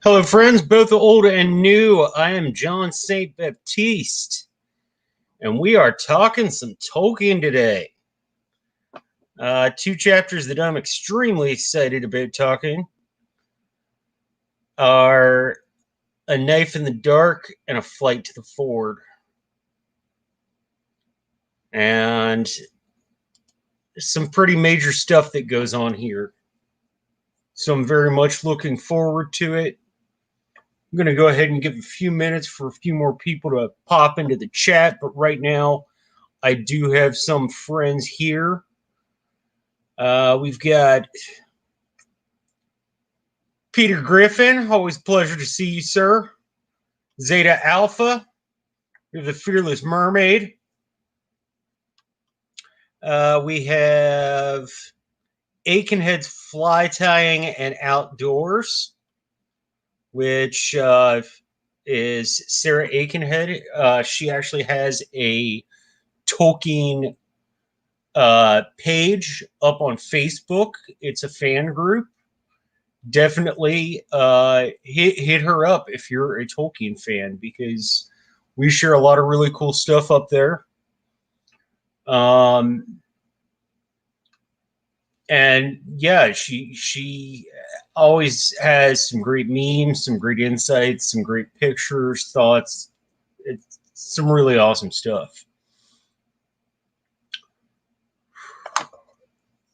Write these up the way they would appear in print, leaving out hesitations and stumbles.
Hello, friends, both old and new. I am John St. Baptiste, and we are talking some Tolkien today. Two chapters that I'm extremely excited about talking are A Knife in the Dark and A Flight to the Ford. And some pretty major stuff that goes on here. So I'm very much looking forward to it. I'm going to go ahead and give a few minutes for a few more people to pop into the chat, but right now I do have some friends here. We've got Peter Griffin. Always a pleasure to see you, sir. Zeta Alpha. You're the Fearless Mermaid. We have Aikenhead's Fly Tying and Outdoors, which is Sarah Aikenhead. She actually has a Tolkien page up on Facebook. It's a fan group. Definitely hit her up if you're a Tolkien fan, because we share a lot of really cool stuff up there. And yeah, she always has some great memes, some great insights, some great pictures, thoughts. It's some really awesome stuff.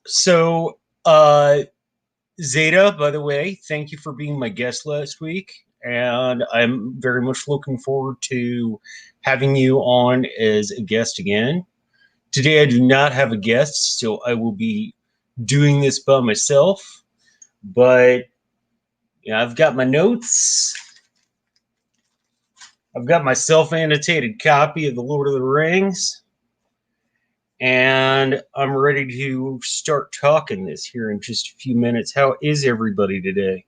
So Zeta, by the way, thank you for being my guest last week. And I'm very much looking forward to having you on as a guest again. Today, I do not have a guest, so I will be doing this by myself. But yeah, I've got my notes. I've got my self-annotated copy of The Lord of the Rings. And I'm ready to start talking this here in just a few minutes. How is everybody today?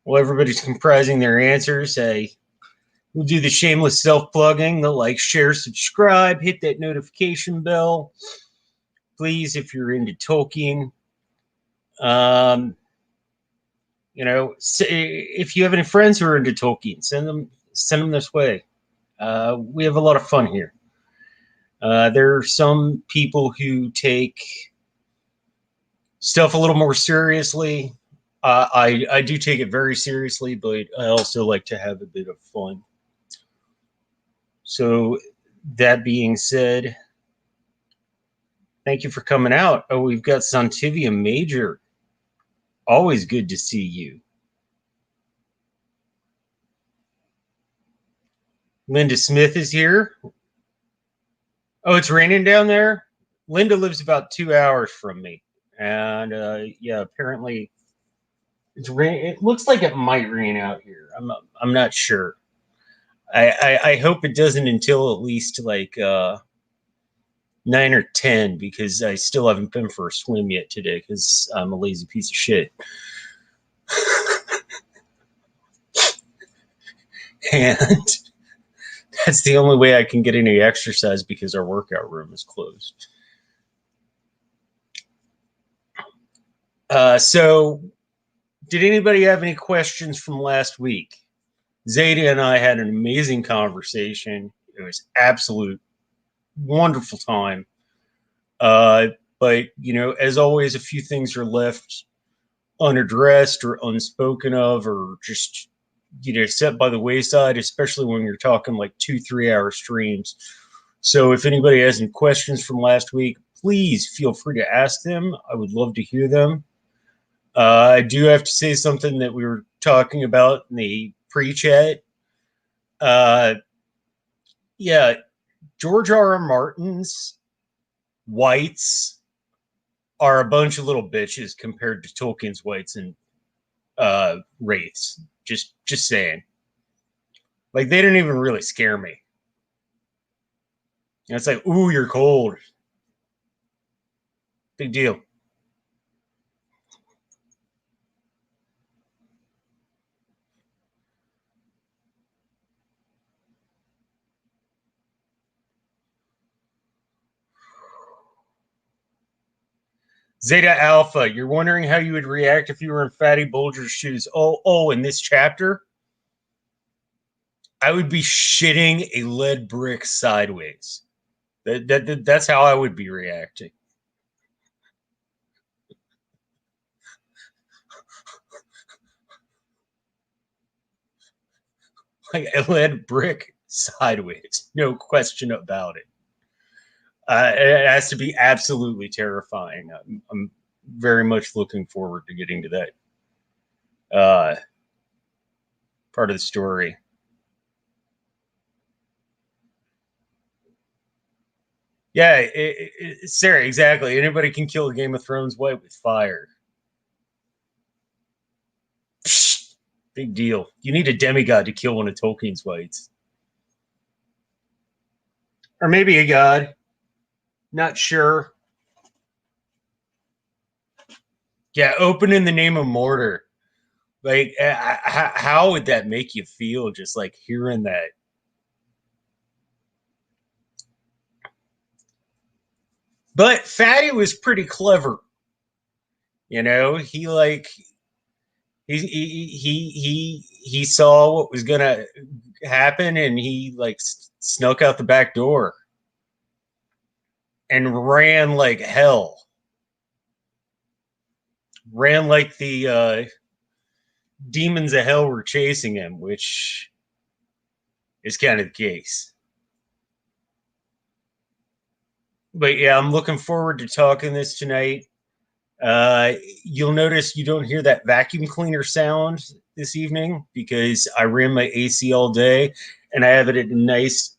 Well, everybody's comprising their answers. We'll do the shameless self-plugging, the like, share, subscribe, hit that notification bell. Please, if you're into Tolkien, if you have any friends who are into Tolkien, send them this way. We have a lot of fun here. There are some people who take stuff a little more seriously. I do take it very seriously, but I also like to have a bit of fun. So that being said, thank you for coming out. Oh, we've got Santivia Major. Always good to see you. Linda Smith is here. Oh, it's raining down there? Linda lives about 2 hours from me. And yeah, apparently it's rain. It looks like it might rain out here. I'm not sure. I hope it doesn't until at least like 9 or 10, because I still haven't been for a swim yet today because I'm a lazy piece of shit. And that's the only way I can get any exercise because our workout room is closed. So did anybody have any questions from last week? Zeta and I had an amazing conversation. It was absolute wonderful time. But, as always, a few things are left unaddressed or unspoken of, or just, set by the wayside, especially when you're talking like 2-3 hour streams. So if anybody has any questions from last week, please feel free to ask them. I would love to hear them. I do have to say something that we were talking about in the pre-chat. Yeah, George R.R. Martin's whites are a bunch of little bitches compared to Tolkien's whites and wraiths. Just saying. Like, they didn't even really scare me. And it's like, ooh, you're cold. Big deal. Zeta Alpha, you're wondering how you would react if you were in Fatty Bulger's shoes. In this chapter, I would be shitting a lead brick sideways. That's how I would be reacting. Like a lead brick sideways, no question about it. It has to be absolutely terrifying. I'm very much looking forward to getting to that part of the story. Yeah, Sarah, exactly. Anybody can kill a Game of Thrones wife with fire. Psh, big deal. You need a demigod to kill one of Tolkien's wives. Or maybe a god. Not sure. Yeah, open in the name of Mordor. Like, how would that make you feel just like hearing that? But Fatty was pretty clever. You know, he saw what was gonna happen, and he like snuck out the back door and ran like hell. Ran like the demons of hell were chasing him, which is kind of the case. But yeah, I'm looking forward to talking this tonight. You'll notice you don't hear that vacuum cleaner sound this evening because I ran my AC all day and I have it at nice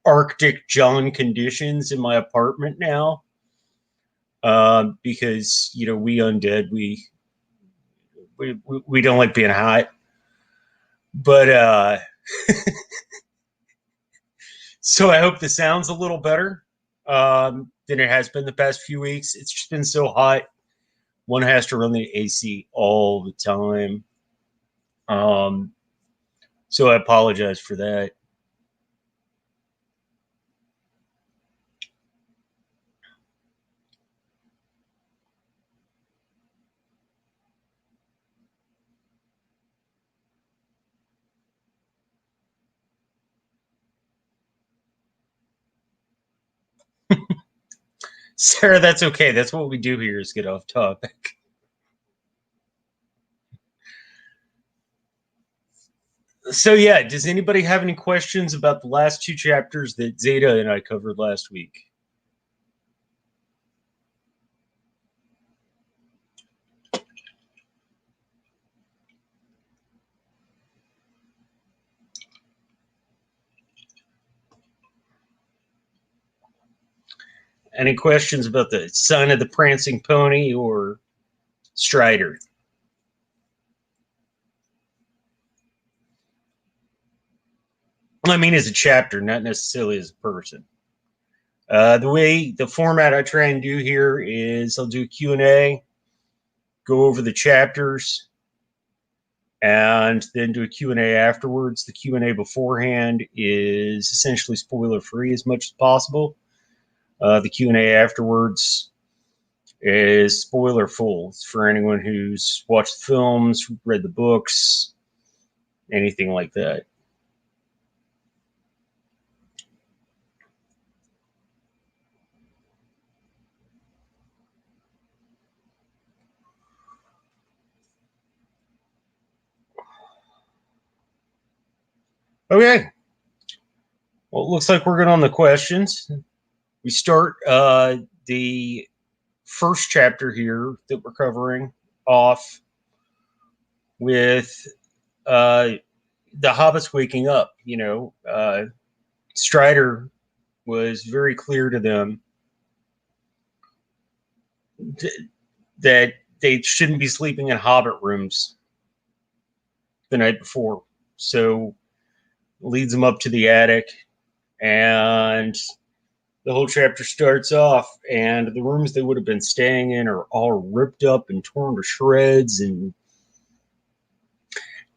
Arctic John conditions in my apartment now. Because we undead we don't like being hot, but so I hope the sound's a little better than it has been the past few weeks. It's just been so hot. One has to run the AC all the time. So I apologize for that. Sarah, that's okay. That's what we do here is get off topic. So yeah, does anybody have any questions about the last two chapters that Zeta and I covered last week? Any questions about the son of the prancing pony or Strider? I mean, as a chapter, not necessarily as a person. The format I try and do here is I'll do Q&A, go over the chapters, and then do a Q&A afterwards. The Q&A beforehand is essentially spoiler free as much as possible. The Q&A afterwards is spoiler full. It's for anyone who's watched the films, read the books, anything like that. Okay. Well, it looks like we're good on the questions. We start the first chapter here that we're covering off with the hobbits waking up. Strider was very clear to them that they shouldn't be sleeping in hobbit rooms the night before. So leads them up to the attic, and the whole chapter starts off, and the rooms they would have been staying in are all ripped up and torn to shreds. And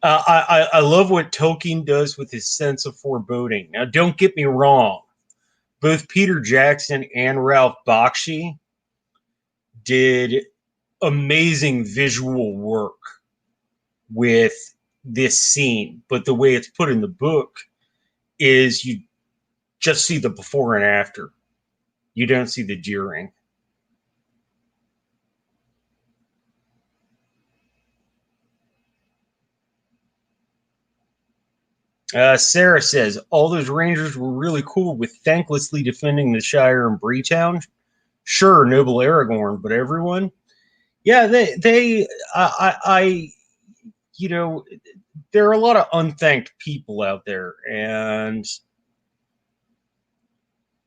I love what Tolkien does with his sense of foreboding. Now, don't get me wrong. Both Peter Jackson and Ralph Bakshi did amazing visual work with this scene, but the way it's put in the book is you just see the before and after. You don't see the during. Sarah says, all those Rangers were really cool with thanklessly defending the Shire and Breetown. Sure, noble Aragorn, but everyone? Yeah, you know, there are a lot of unthanked people out there, and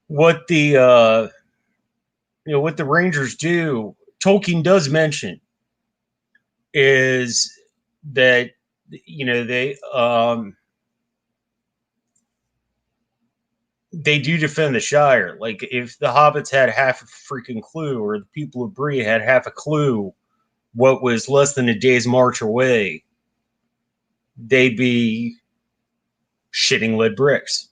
what what the Rangers do, Tolkien does mention, is that they do defend the Shire. Like if the hobbits had half a freaking clue, or the people of Bree had half a clue what was less than a day's march away, they'd be shitting lead bricks.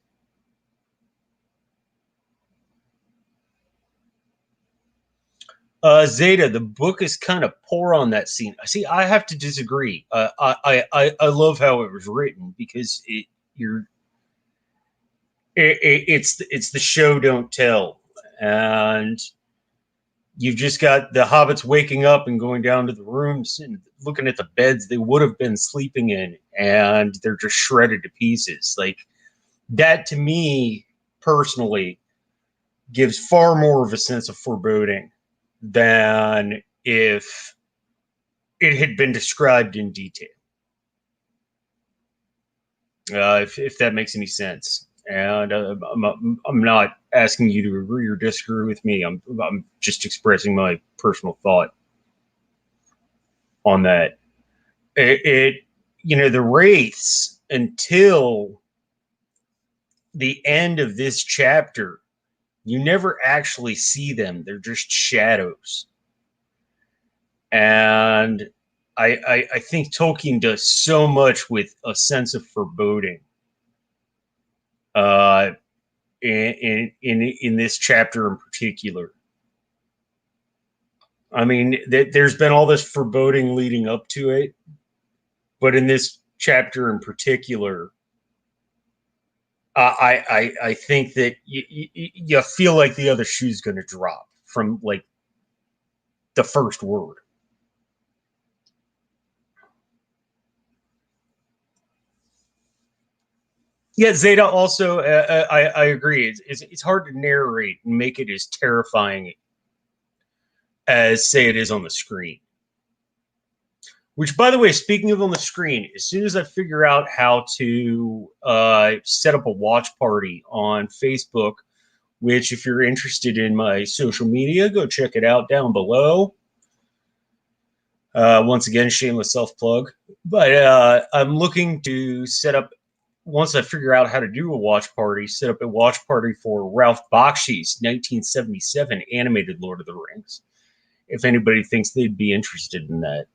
Zeta, the book is kind of poor on that scene. See, I have to disagree. I love how it was written because it's the show don't tell, and you've just got the hobbits waking up and going down to the rooms and looking at the beds they would have been sleeping in, and they're just shredded to pieces. Like that, to me personally, gives far more of a sense of foreboding than if it had been described in detail. If that makes any sense. And I'm not asking you to agree or disagree with me. I'm just expressing my personal thought on that. The wraiths, until the end of this chapter, you never actually see them. They're just shadows. And I think Tolkien does so much with a sense of foreboding in this chapter in particular. I mean, there's been all this foreboding leading up to it, but in this chapter in particular, I think that you feel like the other shoe's going to drop from like the first word. Yeah, Zeta also, I agree. It's hard to narrate and make it as terrifying as, say, it is on the screen. Which, by the way, speaking of on the screen, as soon as I figure out how to set up a watch party on Facebook, which, if you're interested in my social media, go check it out down below. Once again, shameless self-plug. But I'm looking to set up, once I figure out how to do a watch party, set up a watch party for Ralph Bakshi's 1977 animated Lord of the Rings. If anybody thinks they'd be interested in that.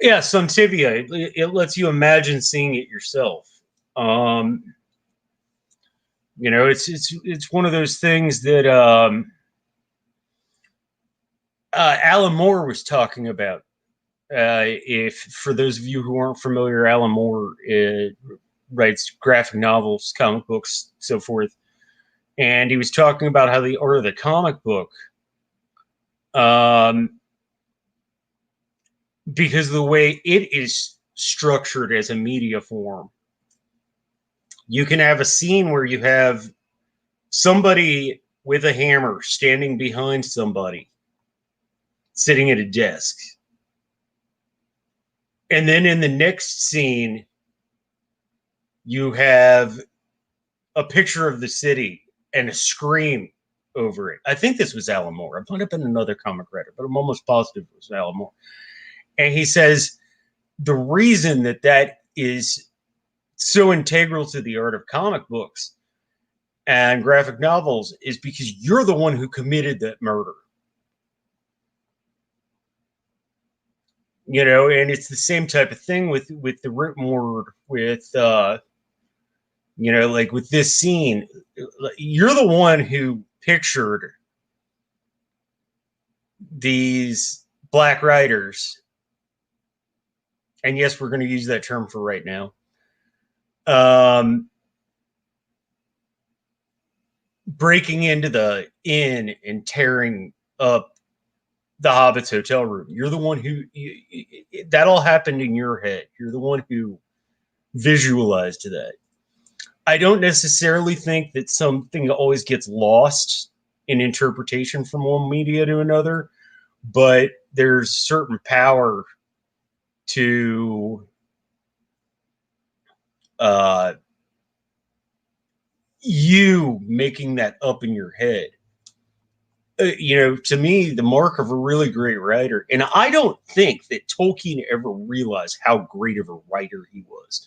Yeah, Suntivia, it lets you imagine seeing it yourself. It's one of those things that Alan Moore was talking about. If for those of you who aren't familiar, Alan Moore writes graphic novels, comic books, so forth, and he was talking about how the art of the comic book, because of the way it is structured as a media form, you can have a scene where you have somebody with a hammer standing behind somebody sitting at a desk. And then in the next scene, you have a picture of the city and a scream over it. I think this was Alan Moore. It might have been another comic writer, but I'm almost positive it was Alan Moore. And he says the reason that is so integral to the art of comic books and graphic novels is because you're the one who committed that murder. And it's the same type of thing with the written word, with like with this scene. You're the one who pictured these black writers, and yes, we're going to use that term for right now, breaking into the inn and tearing up the Hobbit's hotel room. You're the one who that all happened in your head. You're the one who visualized that. I don't necessarily think that something always gets lost in interpretation from one media to another, but there's certain power to you making that up in your head. To me, the mark of a really great writer, and I don't think that Tolkien ever realized how great of a writer he was.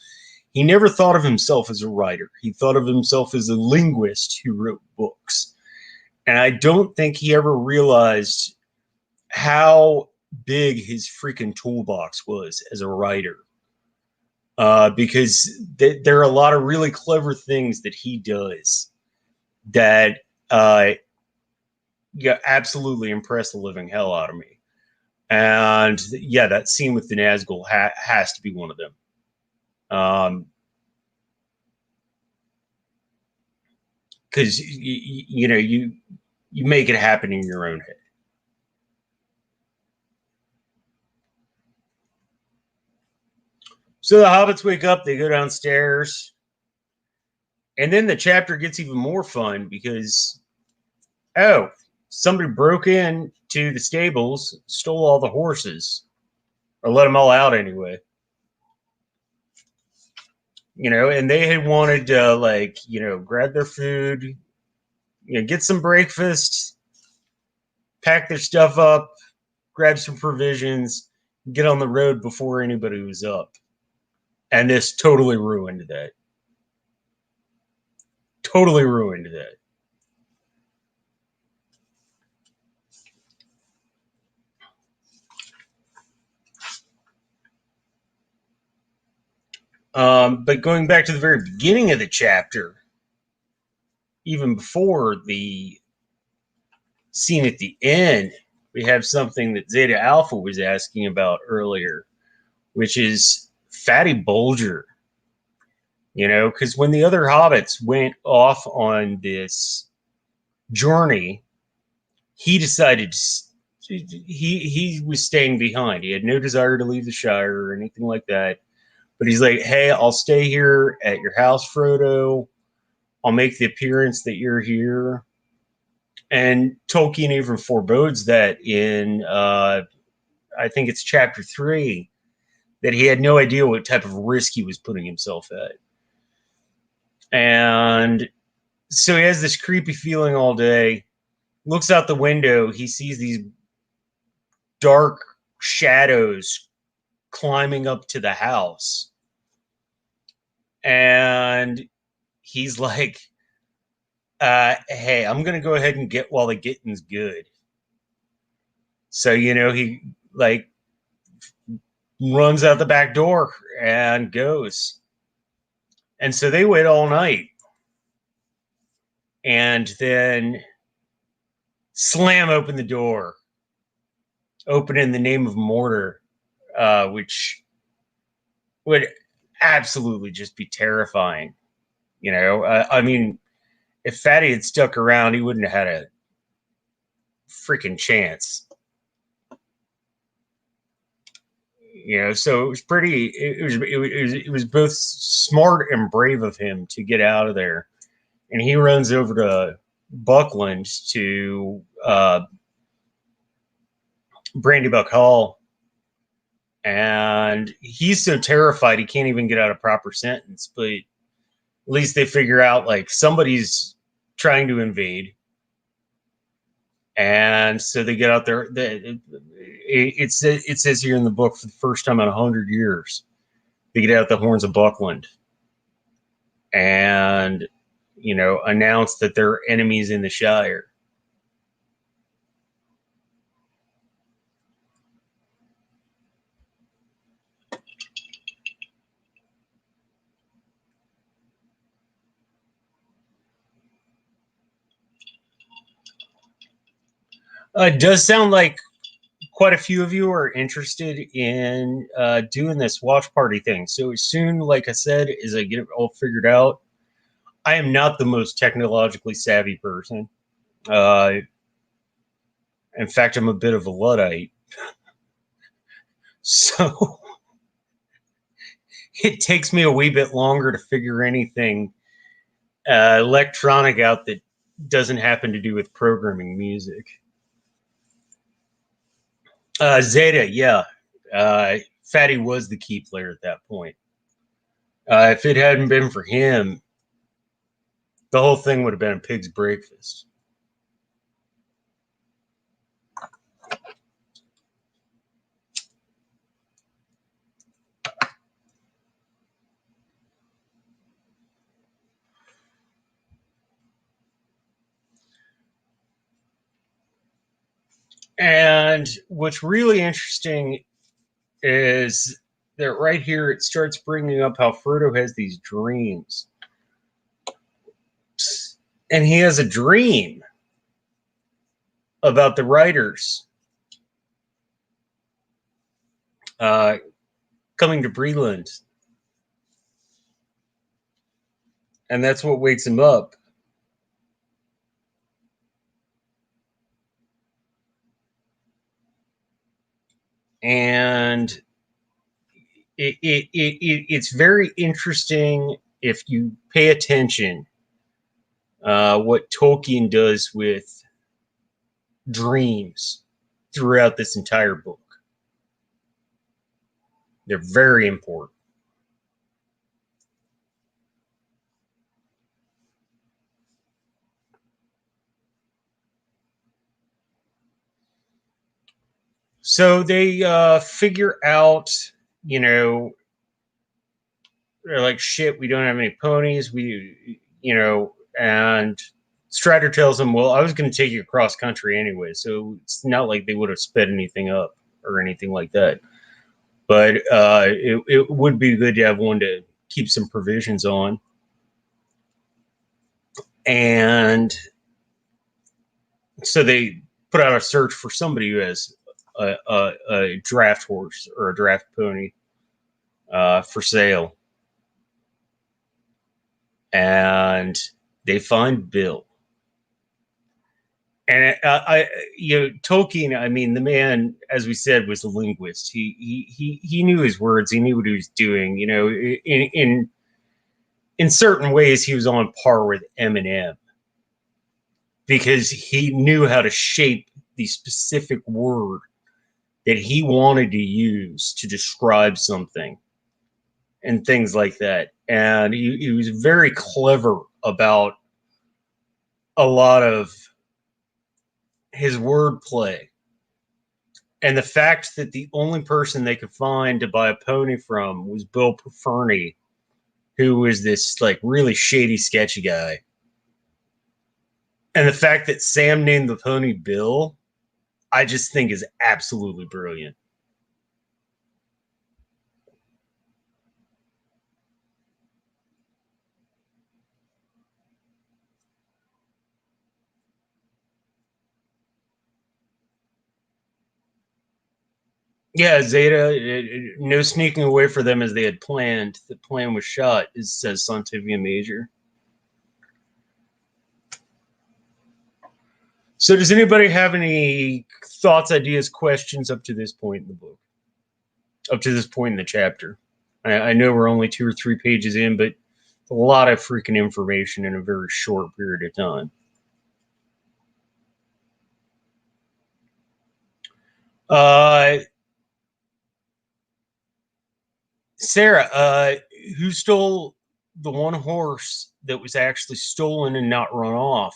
He never thought of himself as a writer. He thought of himself as a linguist who wrote books. And I don't think he ever realized how big his freaking toolbox was as a writer. Because there are a lot of really clever things that he does that absolutely impress the living hell out of me. And yeah, that scene with the Nazgul has to be one of them. Because you make it happen in your own head. So the hobbits wake up, they go downstairs, and then the chapter gets even more fun because somebody broke in to the stables, stole all the horses, or let them all out anyway. And they had wanted to grab their food, get some breakfast, pack their stuff up, grab some provisions, get on the road before anybody was up. And this totally ruined that. Totally ruined that. But going back to the very beginning of the chapter, even before the scene at the end, we have something that Zeta Alpha was asking about earlier, which is Fatty Bulger. Because when the other hobbits went off on this journey, he decided he was staying behind. He had no desire to leave the Shire or anything like that. But he's like, hey, I'll stay here at your house, Frodo. I'll make the appearance that you're here. And Tolkien even forebodes that in, I think it's chapter 3, that he had no idea what type of risk he was putting himself at. And so he has this creepy feeling all day, looks out the window, he sees these dark shadows climbing up to the house. And he's like, hey, I'm going to go ahead and get while the getting's good. So, he runs out the back door and goes. And so they wait all night and then slam open the door, open in the name of Mordor, which would absolutely just be terrifying. I mean, if Fatty had stuck around, he wouldn't have had a freaking chance. So it was pretty. It was both smart and brave of him to get out of there, and he runs over to Buckland to Brandybuck Hall, and he's so terrified he can't even get out a proper sentence. But at least they figure out somebody's trying to invade. And so they get out there. It says here in the book, for the first time in 100 years, they get out the horns of Buckland and, announce that they're enemies in the Shire. It does sound like quite a few of you are interested in doing this watch party thing. So as soon, like I said, as I get it all figured out, I am not the most technologically savvy person. Uh, in fact, I'm a bit of a Luddite. So it takes me a wee bit longer to figure anything electronic out that doesn't happen to do with programming music. Zeta, yeah. Fatty was the key player at that point. If it hadn't been for him, the whole thing would have been a pig's breakfast. And what's really interesting is that right here it starts bringing up how Frodo has these dreams. And he has a dream about the writers uh, coming to Breland. And that's what wakes him up. And it's very interesting if you pay attention what Tolkien does with dreams throughout this entire book. They're very important. So they figure out, you know, they're like, shit, we don't have any ponies. And Strider tells them, well, I was going to take you across country anyway. So it's not like they would have sped anything up or anything like that. But it would be good to have one to keep some provisions on. And so they put out a search for somebody who has a draft horse or a draft pony for sale. And they find Bill. And Tolkien. I mean, the man, as we said, was a linguist. He knew his words. He knew what he was doing. You know, in certain ways, he was on par with Eminem because he knew how to shape the specific word that he wanted to use to describe something and things like that. And he was very clever about a lot of his wordplay. And the fact that the only person they could find to buy a pony from was Bill Fernie, who was this like really shady, sketchy guy. And the fact that Sam named the pony Bill, I just think is absolutely brilliant. Yeah, Zeta, no sneaking away for them as they had planned. The plan was shot, says Santivia Major. So does anybody have any thoughts, ideas, questions up to this point in the book? Up to this point in the chapter? I know we're only 2 or 3 pages in, but a lot of freaking information in a very short period of time. Sarah, who stole the one horse that was actually stolen and not run off?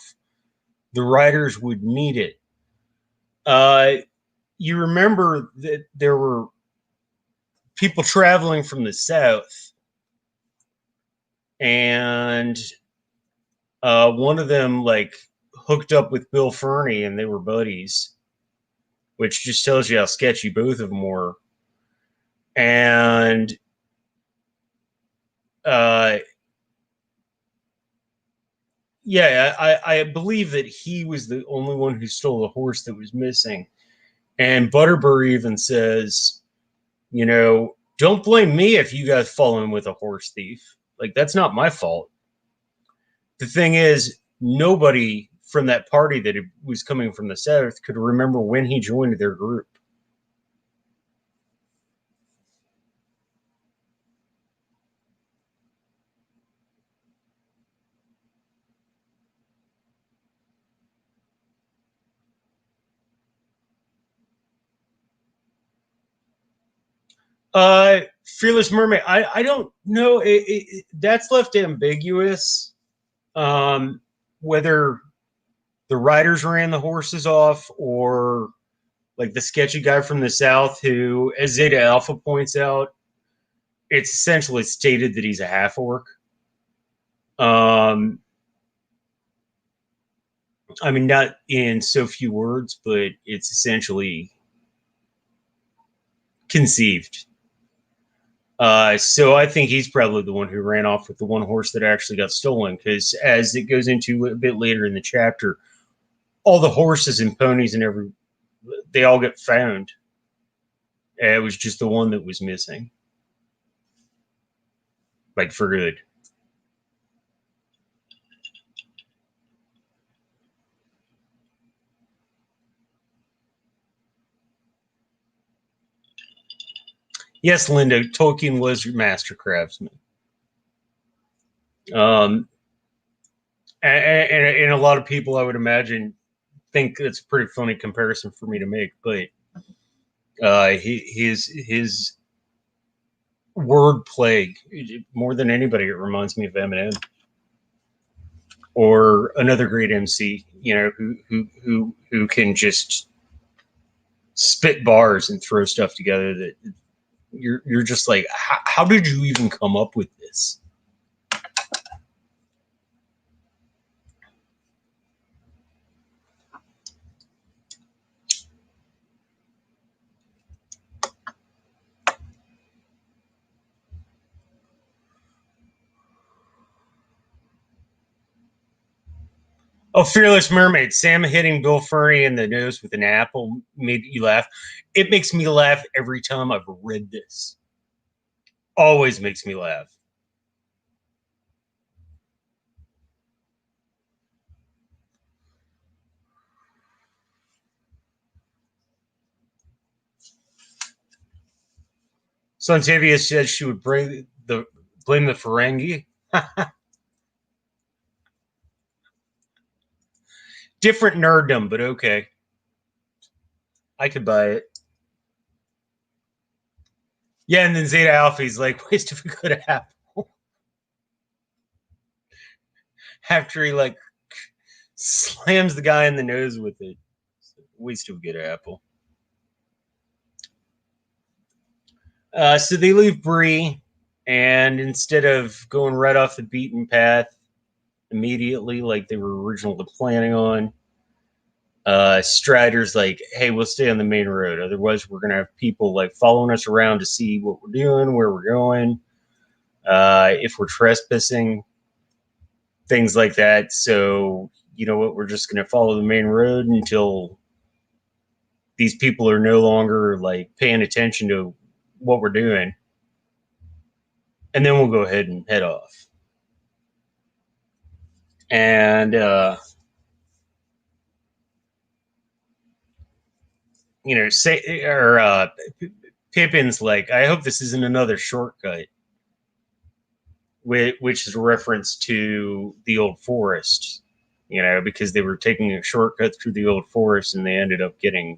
The riders would need it. You remember that there were people traveling from the south, and one of them like hooked up with Bill Fernie, and they were buddies, which just tells you how sketchy both of them were. And Yeah, I believe that he was the only one who stole the horse that was missing. And Butterbur even says, don't blame me if you guys fall in with a horse thief. Like, that's not my fault. The thing is, nobody from that party that was coming from the south could remember when he joined their group. Fearless Mermaid. I don't know. That's left ambiguous. Um, whether the riders ran the horses off or like the sketchy guy from the south who, as Zeta Alpha points out, it's essentially stated that he's a half orc. Um, I mean, not in so few words, but it's essentially conceived. So I think he's probably the one who ran off with the one horse that actually got stolen. Because as it goes into a bit later in the chapter, all the horses and ponies and they all get found. It was just the one that was missing, like for good. Yes, Linda, Tolkien was your master craftsman. Um, and a lot of people, I would imagine, think it's a pretty funny comparison for me to make, but his word plague more than anybody, it reminds me of Eminem or another great MC, who can just spit bars and throw stuff together that you're just like, how did you even come up with this? Oh, Fearless Mermaid. Sam hitting Bill Furry in the nose with an apple made you laugh. It makes me laugh every time I've read this. Always makes me laugh. Sontavia said she would blame the Ferengi. Different nerddom, but okay. I could buy it. Yeah, and then Zeta Alpha's like, waste of a good apple. After he like slams the guy in the nose with it. Waste of a good apple. So they leave Bree, and instead of going right off the beaten path immediately, like they were originally planning on, Strider's like, "Hey, we'll stay on the main road. Otherwise, we're gonna have people like following us around to see what we're doing, where we're going, if we're trespassing, things like that. So, you know what? We're just gonna follow the main road until these people are no longer like paying attention to what we're doing, and then we'll go ahead and head off." And say or Pippin's like, "I hope this isn't another shortcut," which is a reference to the old forest. Because they were taking a shortcut through the old forest and they ended up getting,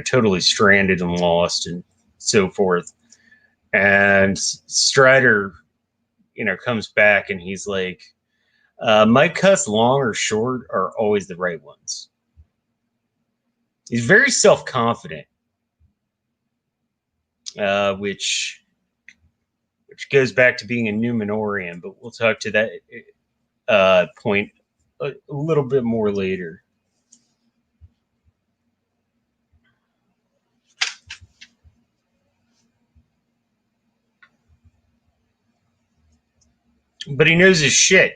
totally stranded and lost and so forth. And Strider, comes back and he's like, my cuts, long or short, are always the right ones. He's very self confident, which goes back to being a Numenorian, but we'll talk to that point a little bit more later. But he knows his shit.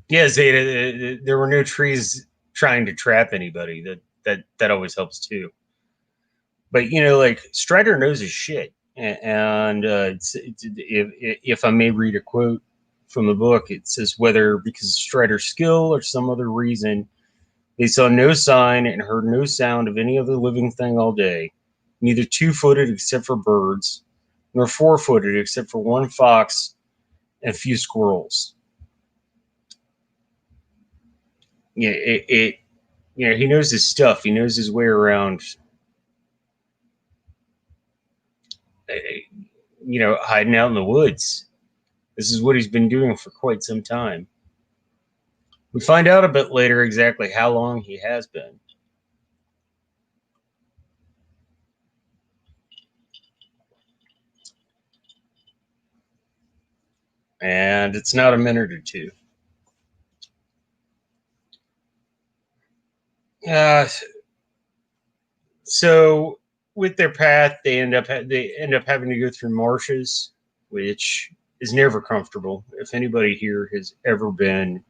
Yeah, Zeta, there were no trees trying to trap anybody. That always helps too. But like Strider knows his shit, and if I may read a quote from the book, it says whether because of Strider's skill or some other reason, they saw no sign and heard no sound of any other living thing all day, neither two-footed except for birds, nor four-footed except for one fox and a few squirrels. Yeah, he knows his stuff. He knows his way around. Hiding out in the woods. This is what he's been doing for quite some time. We find out a bit later exactly how long he has been. And it's not a minute or two. So with their path, they end up having to go through marshes, which is never comfortable. If anybody here has ever been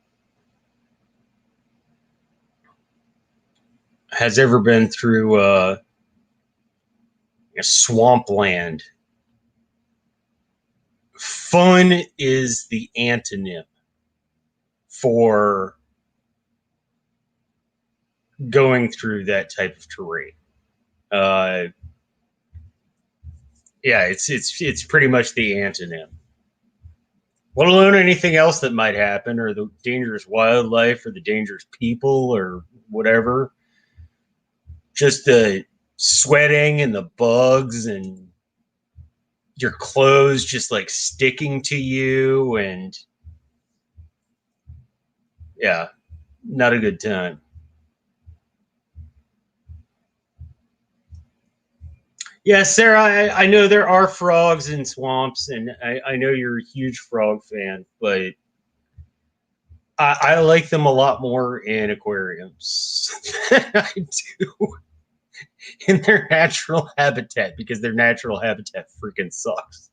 through a swampland, fun is the antonym for going through that type of terrain. Yeah, it's pretty much the antonym. Let alone anything else that might happen, or the dangerous wildlife, or the dangerous people, or whatever. Just the sweating and the bugs and your clothes just like sticking to you, and yeah, not a good time. Yeah, Sarah, I know there are frogs in swamps, and I know you're a huge frog fan, but I like them a lot more in aquariums than I do in their natural habitat, because their natural habitat freaking sucks.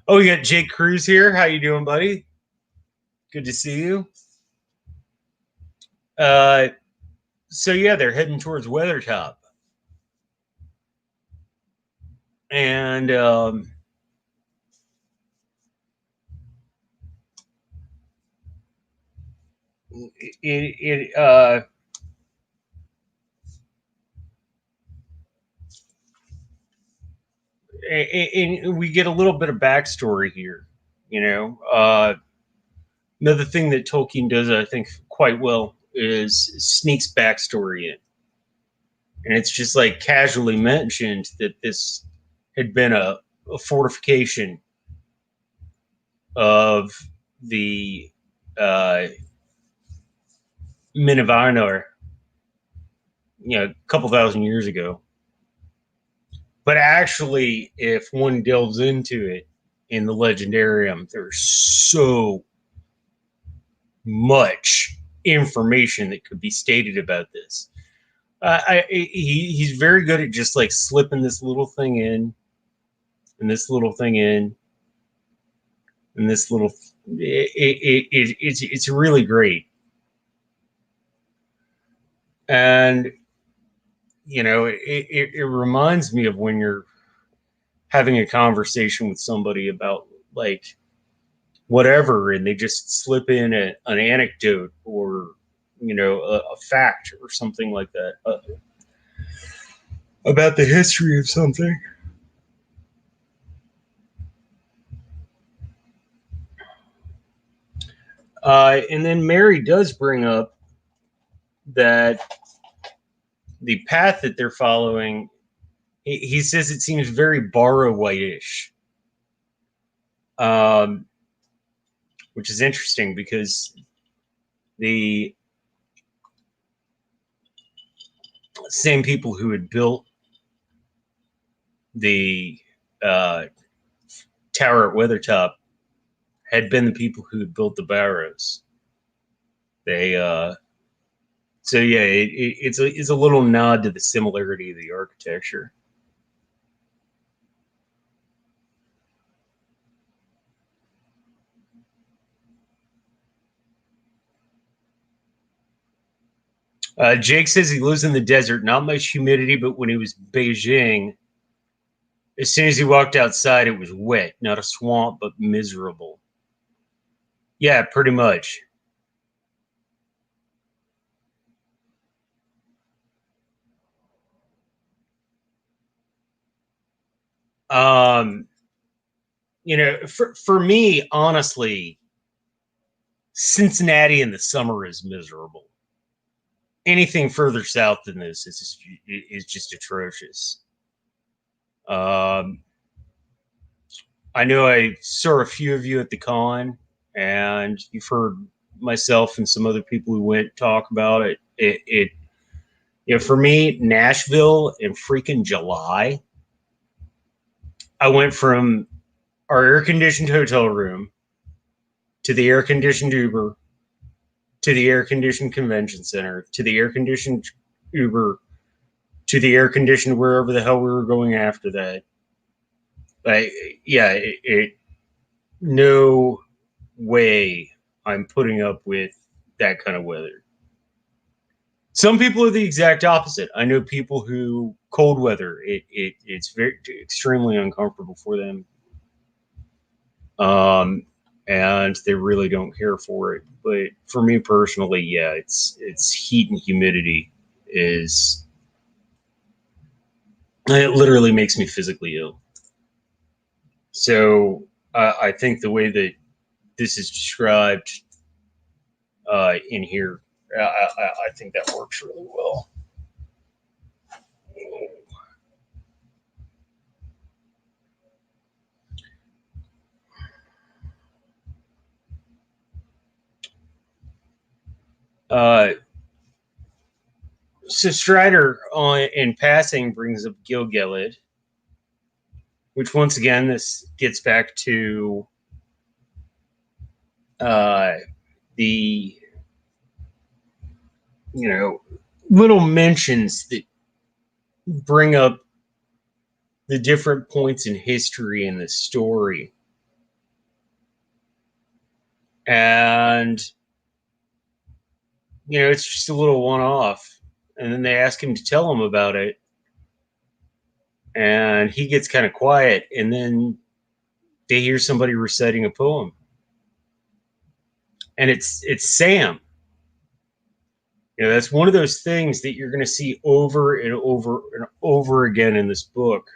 Oh, we got Jake Cruz here. How you doing, buddy? Good to see you. Uh, so yeah, they're heading towards Weathertop, and it and we get a little bit of backstory here. Another thing that Tolkien does, I think, quite well is sneaks backstory in, and it's just like casually mentioned that this had been a fortification of the Men of Arnor, a couple thousand years ago. But actually, if one delves into it in the Legendarium, there's so much information that could be stated about this. He's very good at just like slipping this little thing in, and this little thing in, and this little. It's really great, and it reminds me of when you're having a conversation with somebody about like whatever, and they just slip in an anecdote or a fact or something like that about the history of something. And then Mary does bring up that the path that they're following, he says it seems very Borrow-white-ish, which is interesting because the same people who had built the tower at Weathertop had been the people who had built the barrows. They so yeah, it's a little nod to the similarity of the architecture. Jake says he lives in the desert, not much humidity, but when he was Beijing, as soon as he walked outside, it was wet, not a swamp, but miserable. Yeah, pretty much. Um, for me, honestly, Cincinnati in the summer is miserable. Anything further south than this is just atrocious. Um, I know I saw a few of you at the con, and you've heard myself and some other people who went talk about it. For me, Nashville in freaking July, I went from our air conditioned hotel room to the air conditioned Uber to the air conditioned convention center to the air conditioned Uber to the air conditioned wherever the hell we were going after that. Like, yeah, no way I'm putting up with that kind of weather. Some people are the exact opposite. I know people who cold weather it's very extremely uncomfortable for them, um, and they really don't care for it. But for me personally, yeah, it's heat and humidity is it literally makes me physically ill. So I think the way that this is described in here, I think that works really well. Uh, so Strider in passing brings up Gilgalad, which once again this gets back to uh, the little mentions that bring up the different points in history in the story, and it's just a little one-off, and then they ask him to tell them about it, and he gets kind of quiet, and then they hear somebody reciting a poem, and it's Sam. That's one of those things that you're going to see over and over and over again in this book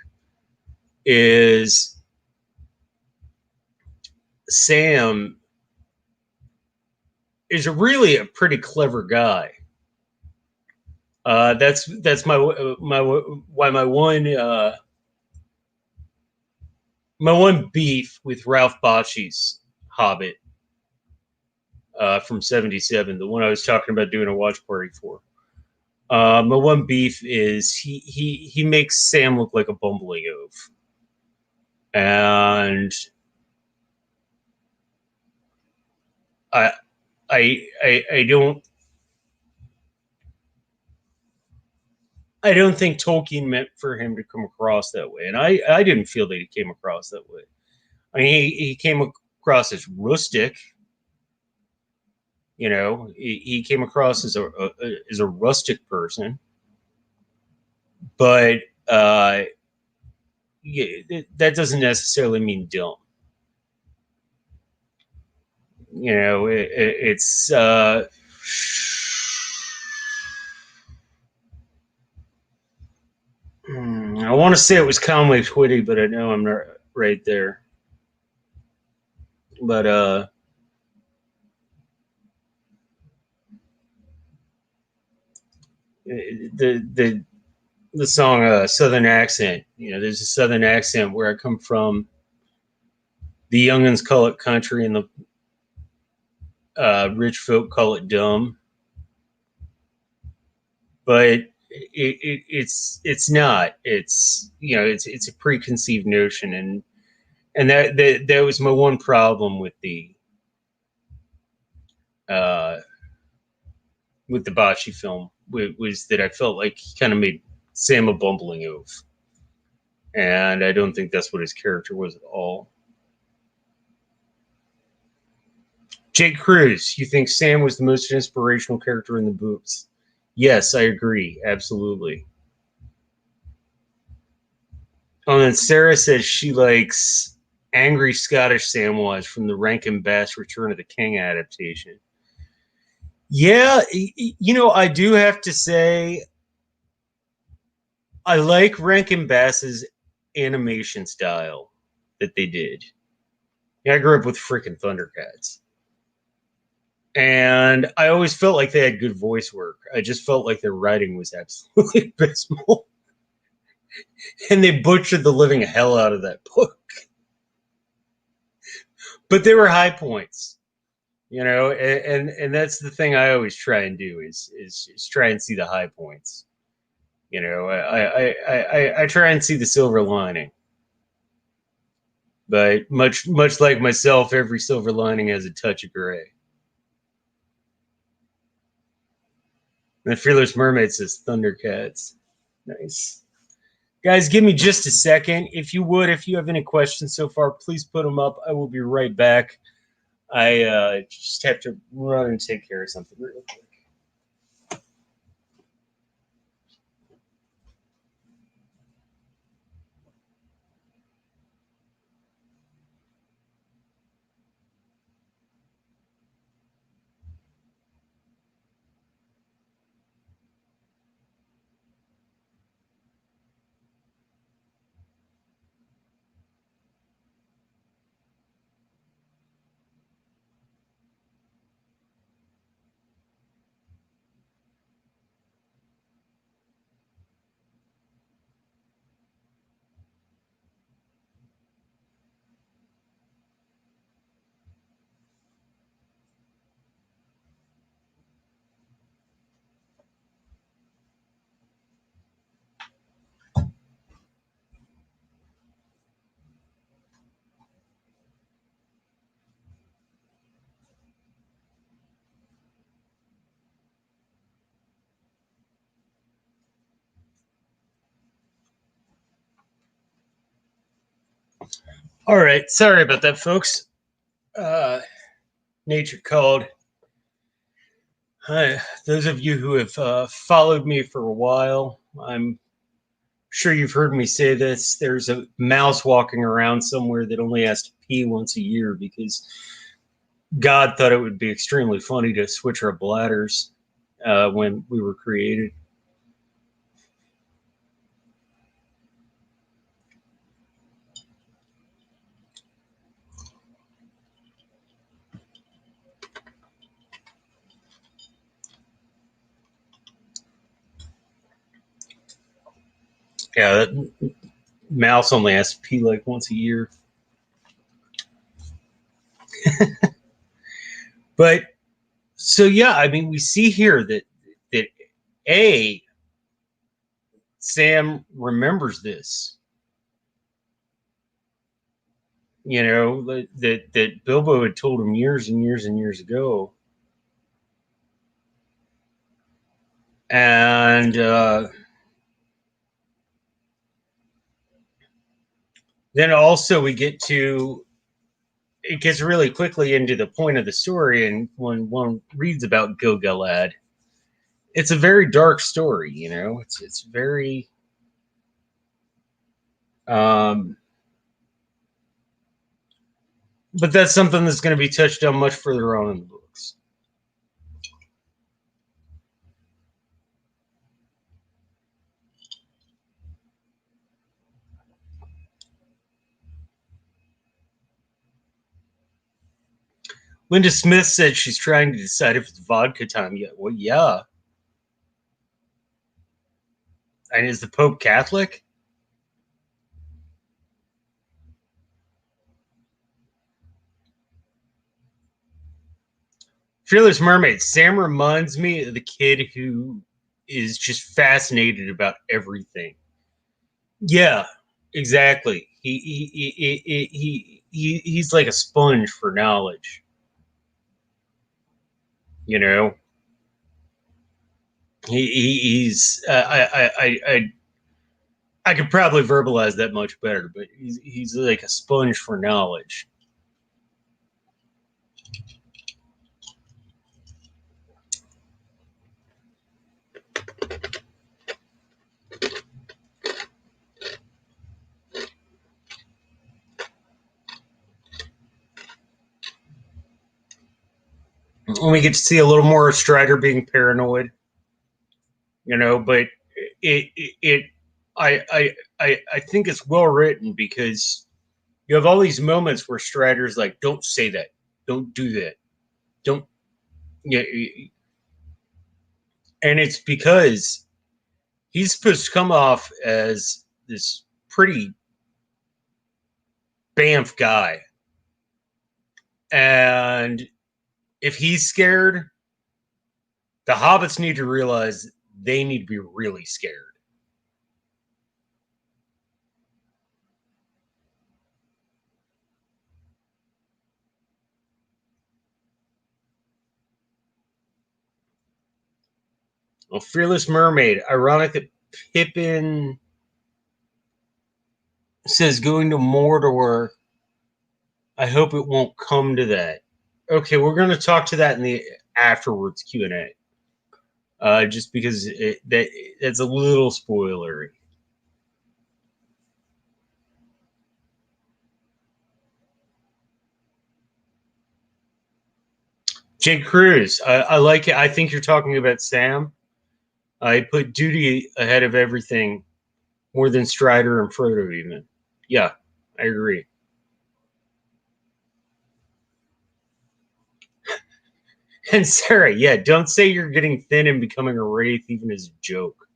is Sam is really a pretty clever guy. That's my one beef with Ralph Bakshi's Hobbit from '77, the one I was talking about doing a watch party for. My one beef is he makes Sam look like a bumbling oaf, and I I don't think Tolkien meant for him to come across that way, and I didn't feel that he came across that way. I mean, he came across as rustic. He came across as a rustic person, but yeah, that doesn't necessarily mean dumb. It's I want to say it was Conway Twitty, but I know I'm not right there. But the the song Southern Accent, there's a Southern accent where I come from. The youngins call it country, and the rich folk call it dumb. But it's not. It's a preconceived notion, and that was my one problem uh, with the Bakshi film was that I felt like he kind of made Sam a bumbling oaf, and I don't think that's what his character was at all. Jake Cruz, you think Sam was the most inspirational character in the books? Yes, I agree. Absolutely. Oh, and then Sarah says she likes Angry Scottish Samwise from the Rankin Bass Return of the King adaptation. Yeah, I do have to say, I like Rankin Bass's animation style that they did. Yeah, I grew up with freaking Thundercats. And I always felt like they had good voice work. I just felt like their writing was absolutely abysmal. And they butchered the living hell out of that book. But there were high points, and that's the thing I always try and do is try and see the high points. I try and see the silver lining. But much like myself, every silver lining has a touch of gray. And the Fearless Mermaid says Thundercats. Nice. Guys, give me just a second. If you would, if you have any questions so far, please put them up. I will be right back. I just have to run and take care of something real quick. All right, sorry about that, folks. Uh, Nature called. Hi, those of you who have followed me for a while, I'm sure you've heard me say this. There's a mouse walking around somewhere that only has to pee once a year because God thought it would be extremely funny to switch our bladders when we were created. Yeah, that mouse only has to pee like once a year. But so yeah, I mean, we see here that a Sam remembers this. That Bilbo had told him years and years and years ago, and then also we get to it gets really quickly into the point of the story, and when one reads about Gil-galad, it's a very dark story. It's very um, but that's something that's going to be touched on much further on in the books. Linda Smith said she's trying to decide if it's vodka time yet. Well, yeah. And is the Pope Catholic? Fearless Mermaid. Sam reminds me of the kid who is just fascinated about everything. Yeah, exactly. He's like a sponge for knowledge. You know, he's I could probably verbalize that much better, but he's like a sponge for knowledge. we get to see a little more of Strider being paranoid, but it I think it's well written because you have all these moments where Strider's like, don't say that, don't do that, don't, yeah, and it's because he's supposed to come off as this pretty bamf guy, and if he's scared, the hobbits need to realize they need to be really scared. Well, Fearless Mermaid. Ironic that Pippin says going to Mordor. I hope it won't come to that. Okay, we're going to talk to that in the afterwards Q&A. Just because that's a little spoilery. Jake Cruz. I like it. I think you're talking about Sam. I put duty ahead of everything, more than Strider and Frodo even. Yeah, I agree. And Sarah, yeah, don't say you're getting thin and becoming a wraith even as a joke.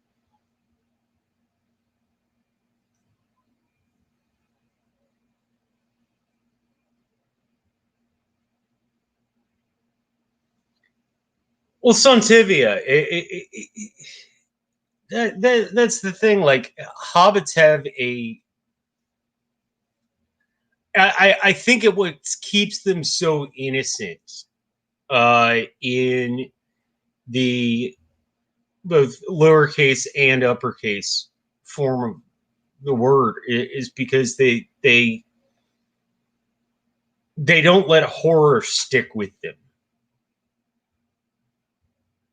Well, Sontivia, that's the thing. Like, hobbits have a. I think it what keeps them so innocent in the both lowercase and uppercase form of the word is because they don't let horror stick with them.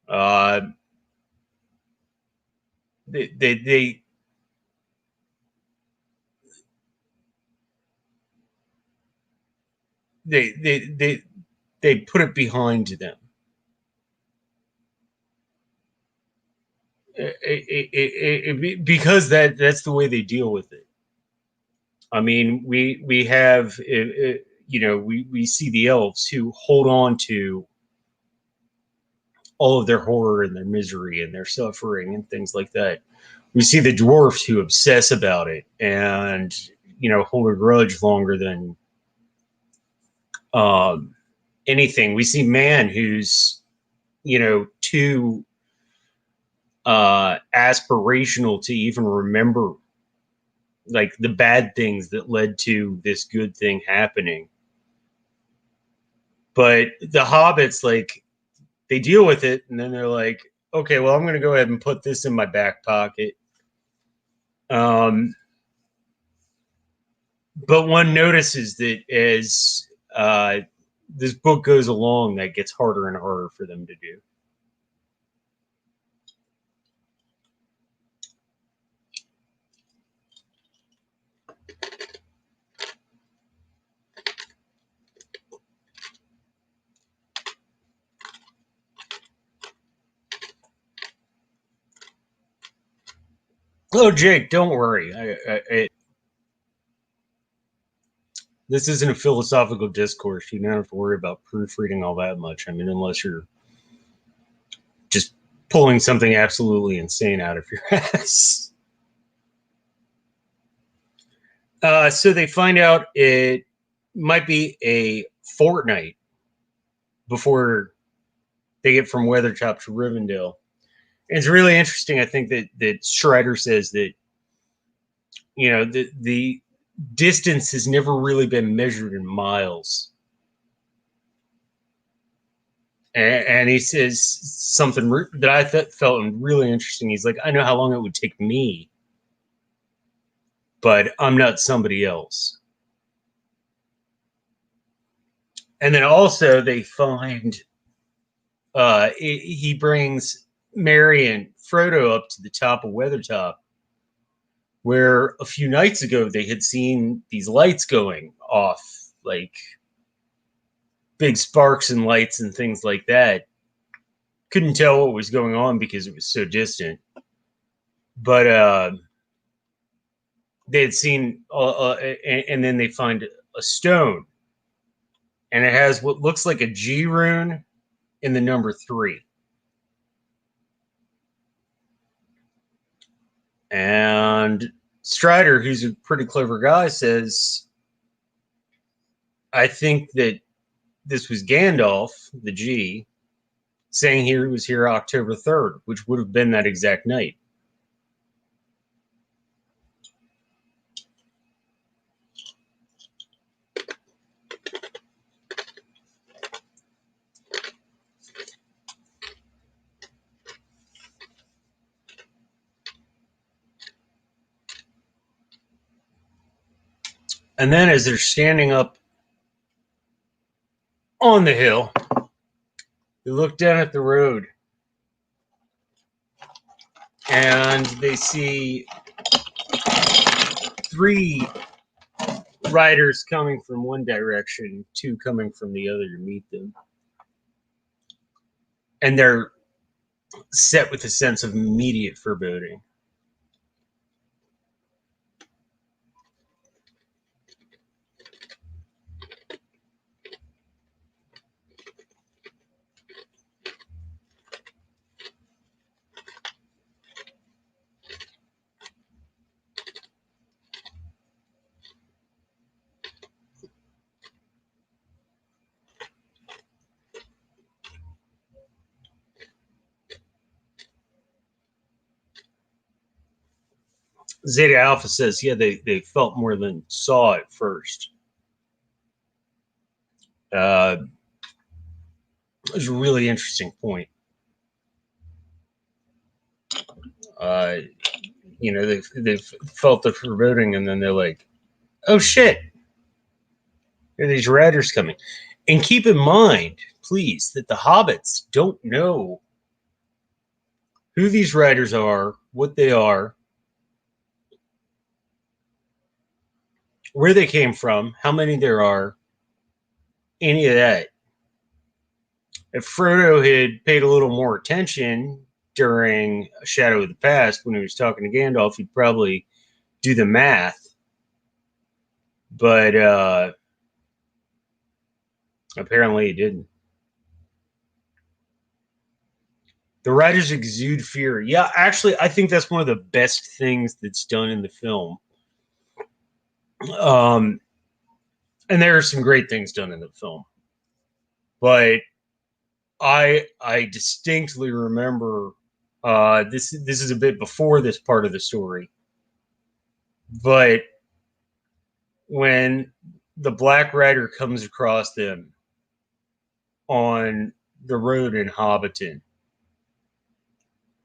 Uh, they they they they they put it behind them. Because that's the way they deal with it. I mean, we have we see the elves who hold on to all of their horror and their misery and their suffering and things like that. We see the dwarfs who obsess about it and hold a grudge longer than anything. We see man who's too aspirational to even remember like the bad things that led to this good thing happening. But the hobbits, like, they deal with it and then they're like, okay, well, I'm going to go ahead and put this in my back pocket. But one notices that as this book goes along, that gets harder and harder for them to do. Oh, Jake, don't worry. This isn't a philosophical discourse. You don't have to worry about proofreading all that much. I mean, unless you're just pulling something absolutely insane out of your ass. So they find out it might be a fortnight before they get from Weathertop to Rivendell. And it's really interesting. I think that Strider says that the distance has never really been measured in miles. And he says something that I felt really interesting. He's like, I know how long it would take me, but I'm not somebody else. And then also they find he brings Merry and Frodo up to the top of Weathertop, where a few nights ago they had seen these lights going off, like big sparks and lights and things like that. Couldn't tell what was going on because it was so distant. But they had seen, and then they find a stone, and it has what looks like a G rune in the number 3. And Strider, who's a pretty clever guy, says, I think that this was Gandalf, the G, saying he was here October 3rd, which would have been that exact night. And then as they're standing up on the hill, they look down at the road and they see 3 riders coming from one direction, 2 coming from the other to meet them. And they're set with a sense of immediate foreboding. Zeta Alpha says, yeah, they felt more than saw at first. It was a really interesting point. They felt the foreboding, and then they're like, oh shit, there are these riders coming. And keep in mind, please, that the hobbits don't know who these riders are, what they are, where they came from, how many there are, any of that. If Frodo had paid a little more attention during Shadow of the Past when he was talking to Gandalf, he'd probably do the math. But apparently he didn't. The writers exude fear. Yeah, actually, I think that's one of the best things that's done in the film. And there are some great things done in the film. But I distinctly remember this is a bit before this part of the story. But when the Black Rider comes across them on the road in Hobbiton,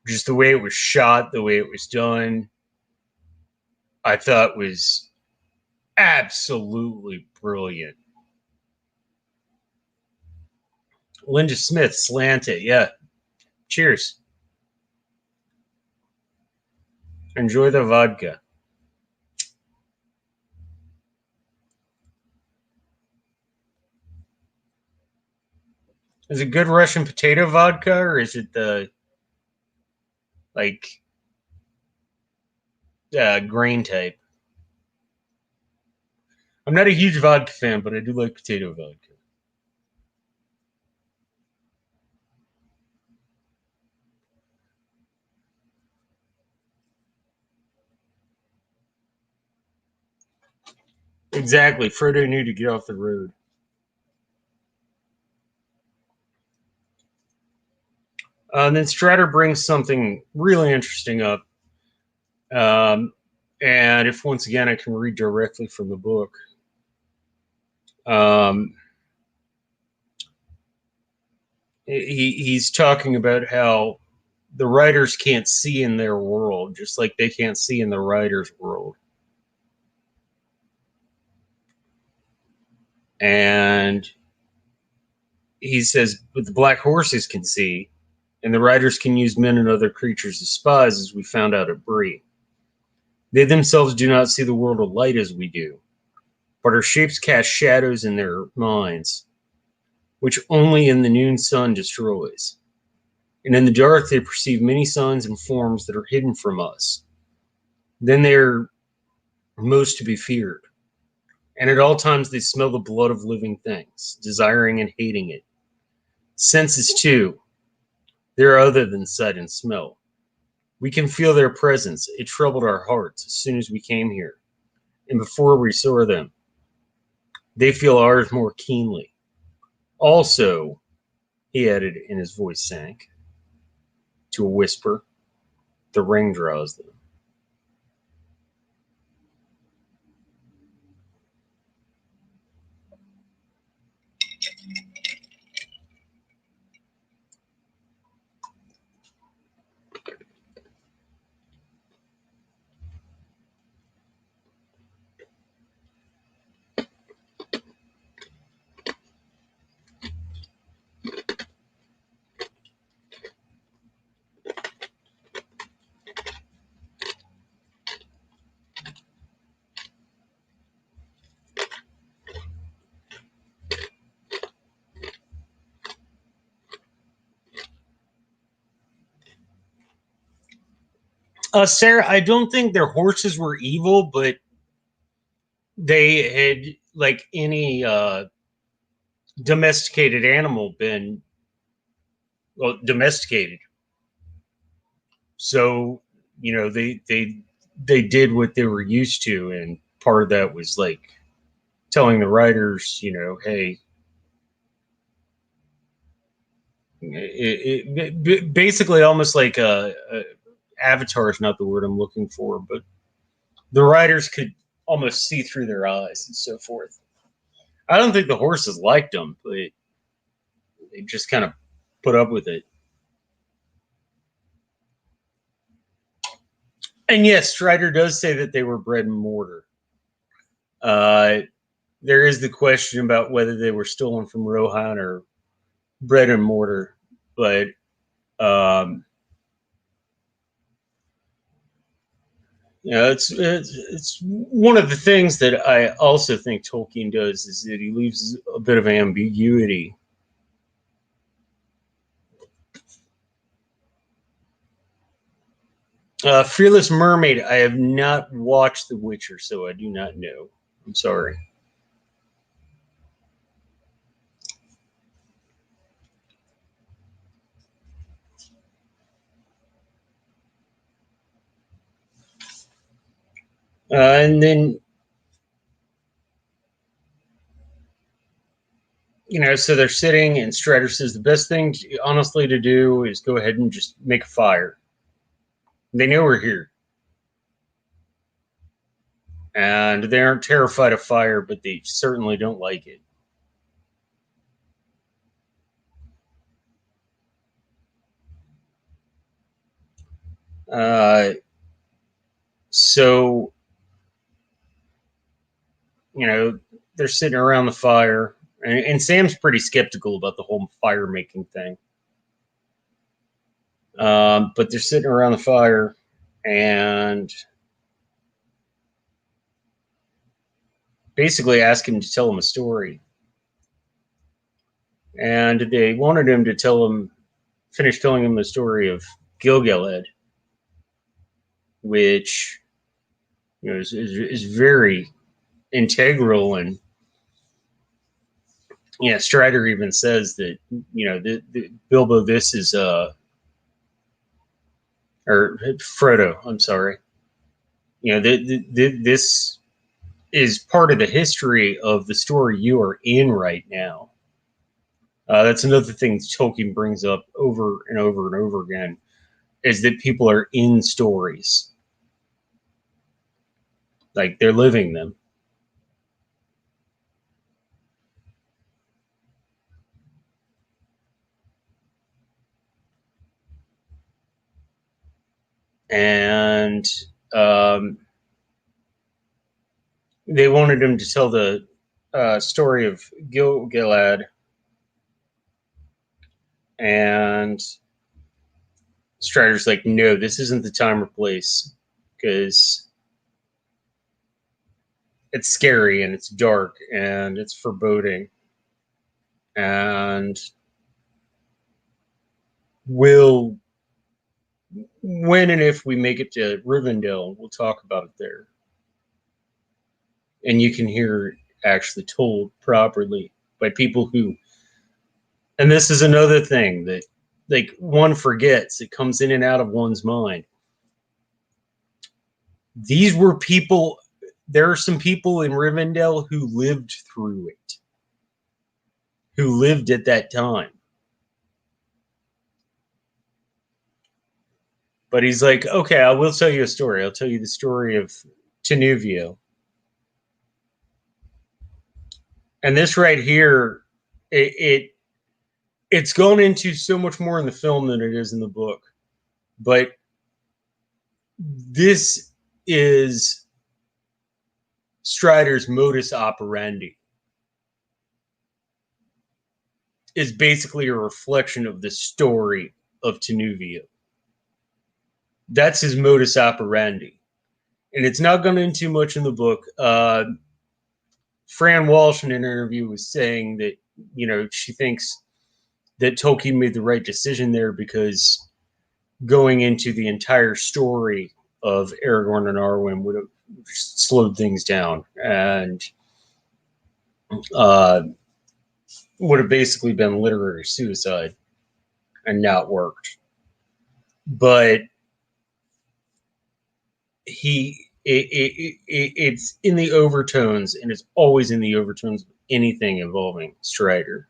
just the way it was shot, the way it was done, I thought was absolutely brilliant. Linda Smith, slant it, yeah. Cheers. Enjoy the vodka. Is it good Russian potato vodka, or is it the grain type? I'm not a huge vodka fan, but I do like potato vodka. Exactly. Frodo knew to get off the road. And then Strider brings something really interesting up. And if once again I can read directly from the book. He's talking about how the writers can't see in their world, just like they can't see in the writer's world. And he says, but the black horses can see, and the riders can use men and other creatures as spies, as we found out at Bree. They themselves do not see the world of light as we do, but our shapes cast shadows in their minds. which only in the noon sun destroys. And in the dark they perceive many signs and forms that are hidden from us. Then they are most to be feared. And at all times they smell the blood of living things, desiring and hating it. Senses, too, they are other than sight and smell. We can feel their presence. It troubled our hearts as soon as we came here. And before we saw them, they feel ours more keenly. Also, he added, and his voice sank to a whisper, the ring draws them. Sarah, I don't think their horses were evil, but they had, like any domesticated animal, been, well, domesticated. So, they did what they were used to, and part of that was like telling the writers, hey, basically almost like Avatar is not the word I'm looking for, but the writers could almost see through their eyes and so forth. I don't think the horses liked them, but they just kind of put up with it. And yes, Strider does say that they were bread and mortar. Uh, there is the question about whether they were stolen from Rohan or bread and mortar, but um, it's one of the things that I also think Tolkien does is that he leaves a bit of ambiguity. Fearless Mermaid, I have not watched The Witcher, so I do not know. I'm sorry. And then, so they're sitting, and Strider says the best thing, honestly, to do is go ahead and just make a fire. They know we're here. And they aren't terrified of fire, but they certainly don't like it. Uh, so, they're sitting around the fire, and Sam's pretty skeptical about the whole fire making thing. But they're sitting around the fire, and basically ask him to tell them a story. And they wanted him to finish telling him the story of Gilgalad, which is very integral. And yeah, Strider even says that the Bilbo, this is or Frodo, I'm sorry, this is part of the history of the story you are in right now. That's another thing Tolkien brings up over and over and over again, is that people are in stories, like they're living them. And um, they wanted him to tell the story of Gilgalad, and Strider's like, no, this isn't the time or place, because it's scary and it's dark and it's foreboding. And we'll, when and if we make it to Rivendell, we'll talk about it there. And you can hear it actually told properly by people who, and this is another thing that like one forgets, it comes in and out of one's mind. These were people, there are some people in Rivendell who lived through it, who lived at that time. But he's like, okay, I will tell you a story. I'll tell you the story of Tenuvio. And this right here, it's gone into so much more in the film than it is in the book. But this is Strider's modus operandi. Is basically a reflection of the story of Tenuvio. That's his modus operandi. And it's not gone into much in the book. Fran Walsh in an interview was saying that, you know, she thinks that Tolkien made the right decision there because going into the entire story of Aragorn and Arwen would have slowed things down and would have basically been literary suicide and not worked. But it's in the overtones, and it's always in the overtones of anything involving Strider.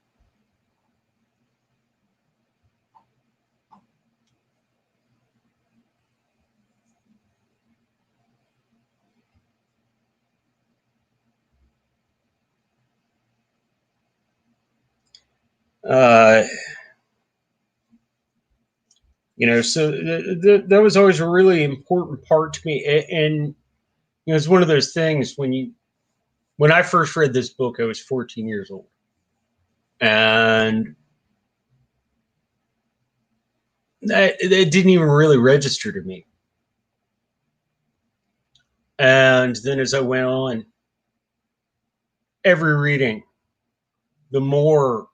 You know, so that was always a really important part to me, and you know, it's one of those things when I first read this book, I was 14 years old, and it didn't even really register to me. And then as I went on, every reading, the more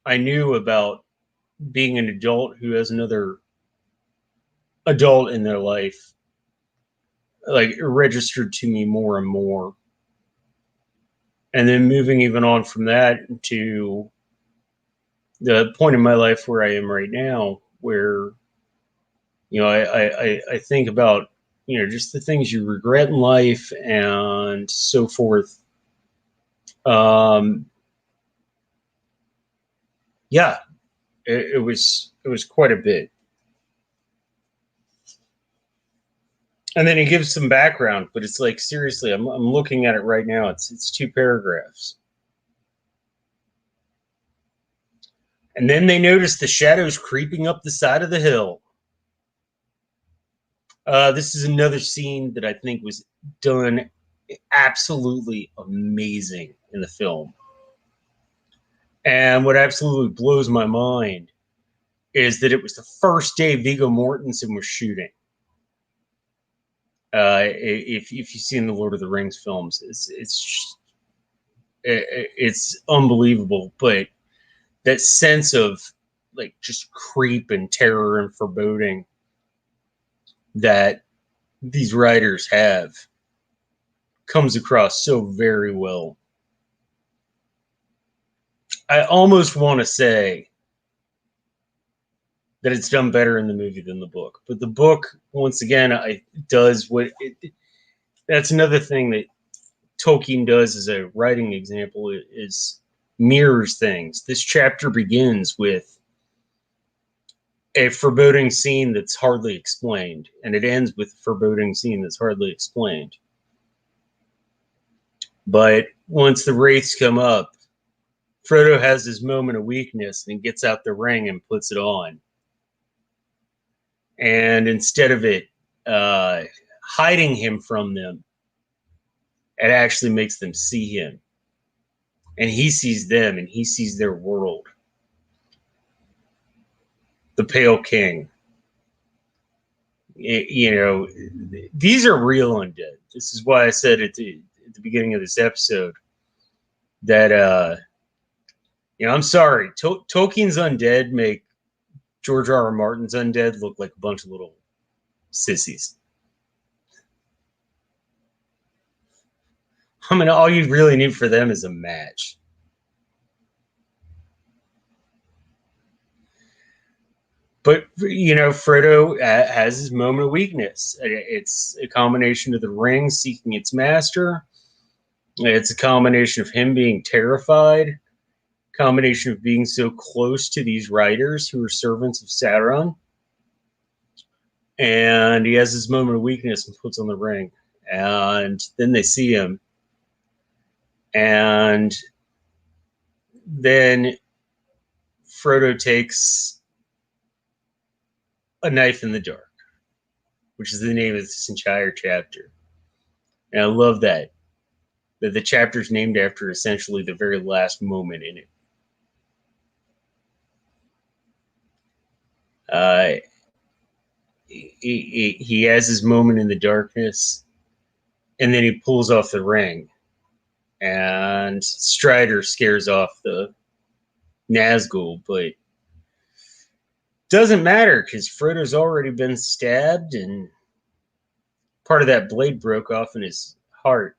I knew about being an adult who has another adult in their life, like it registered to me more and more. And then moving even on from that to the point in my life where I am right now, where, you know, I think about, you know, just the things you regret in life and so forth. Yeah, it was quite a bit. And then he gives some background, but it's like, seriously, I'm looking at it right now. It's 2 paragraphs. And then they notice the shadows creeping up the side of the hill. This is another scene that I think was done absolutely amazing in the film. And what absolutely blows my mind is that it was the first day Viggo Mortensen was shooting. If you've seen the Lord of the Rings films, it's unbelievable. But that sense of like just creep and terror and foreboding that these writers have comes across so very well. I almost want to say that it's done better in the movie than the book, but the book, once again, does what that's another thing that Tolkien does as a writing example is mirrors things. This chapter begins with a foreboding scene that's hardly explained, and it ends with a foreboding scene that's hardly explained. But once the wraiths come up, Frodo has his moment of weakness and he gets out the ring and puts it on. And instead of it hiding him from them, it actually makes them see him. And he sees them and he sees their world. The Pale King. You know, these are real undead. This is why I said at the beginning of this episode that I'm sorry. Tolkien's undead make George R. R. Martin's undead look like a bunch of little sissies. I mean, all you really need for them is a match. But, Frodo has his moment of weakness. It's a combination of the ring seeking its master. It's a combination of him being terrified, combination of being so close to these riders who are servants of Sauron. And he has his moment of weakness and puts on the ring. And then they see him. And then Frodo takes a knife in the dark, which is the name of this entire chapter. And I love that the chapter is named after essentially the very last moment in it. He has his moment in the darkness, and then he pulls off the ring, and Strider scares off the Nazgul, but doesn't matter because Frodo's already been stabbed, and part of that blade broke off in his heart.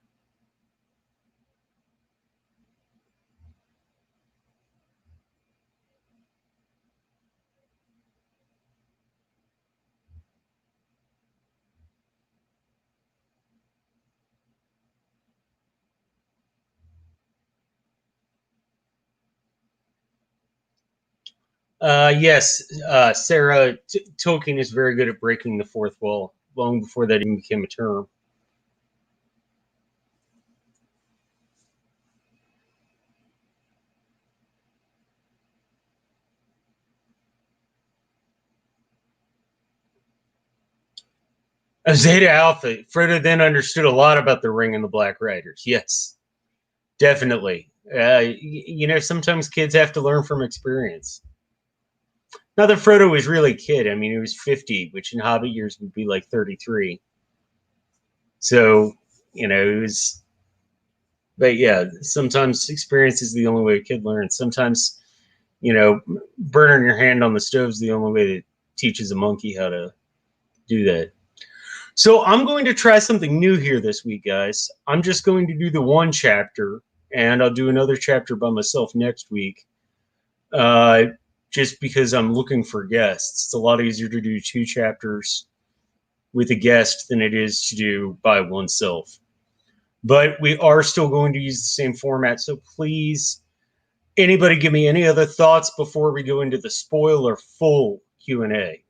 Yes, Sarah Tolkien is very good at breaking the fourth wall, long before that even became a term. Zeta Alpha. Frodo then understood a lot about the Ring and the Black Riders. Yes, definitely. Sometimes kids have to learn from experience. Not that Frodo was really a kid. I mean, he was 50, which in Hobbit years would be like 33. So, it was. But yeah, sometimes experience is the only way a kid learns. Sometimes, burning your hand on the stove is the only way that teaches a monkey how to do that. So I'm going to try something new here this week, guys. I'm just going to do the one chapter, and I'll do another chapter by myself next week. Just because I'm looking for guests. It's a lot easier to do 2 chapters with a guest than it is to do by oneself. But we are still going to use the same format, so please, anybody give me any other thoughts before we go into the spoiler full Q&A?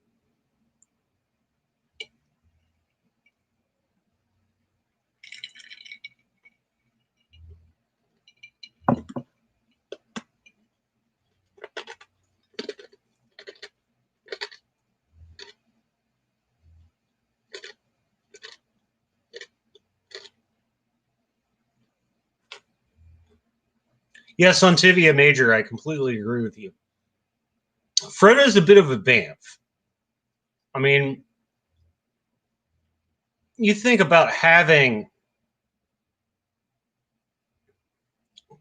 Yes, on Tivia Major, I completely agree with you. Frodo's a bit of a bamf. I mean, you think about having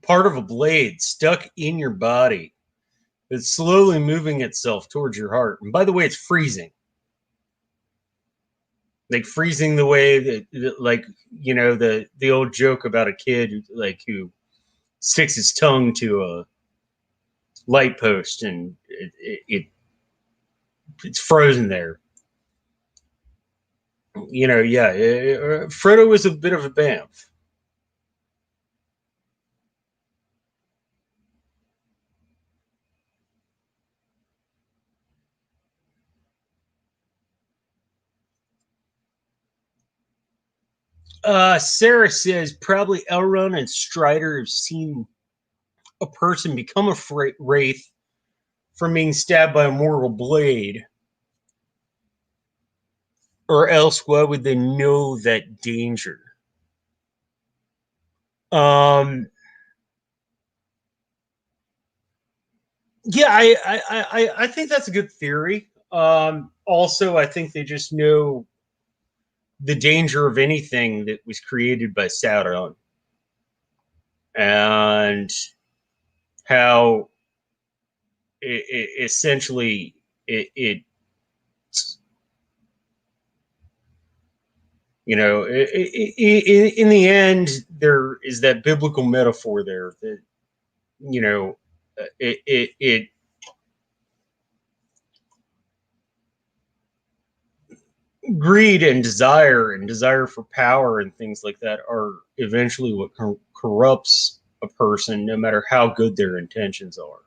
part of a blade stuck in your body that's slowly moving itself towards your heart. And by the way, it's freezing. Like freezing the way that like, the old joke about a kid who sticks his tongue to a light post and it's frozen there. Frodo was a bit of a bamf. Sarah says probably Elrond and Strider have seen a person become a wraith from being stabbed by a mortal blade. Or else, why would they know that danger? Yeah, I think that's a good theory. Also, I think they just know the danger of anything that was created by Sauron, and how essentially it you know, in the end, there is that biblical metaphor there that, you know, it greed and desire for power and things like that are eventually what corrupts a person, no matter how good their intentions are.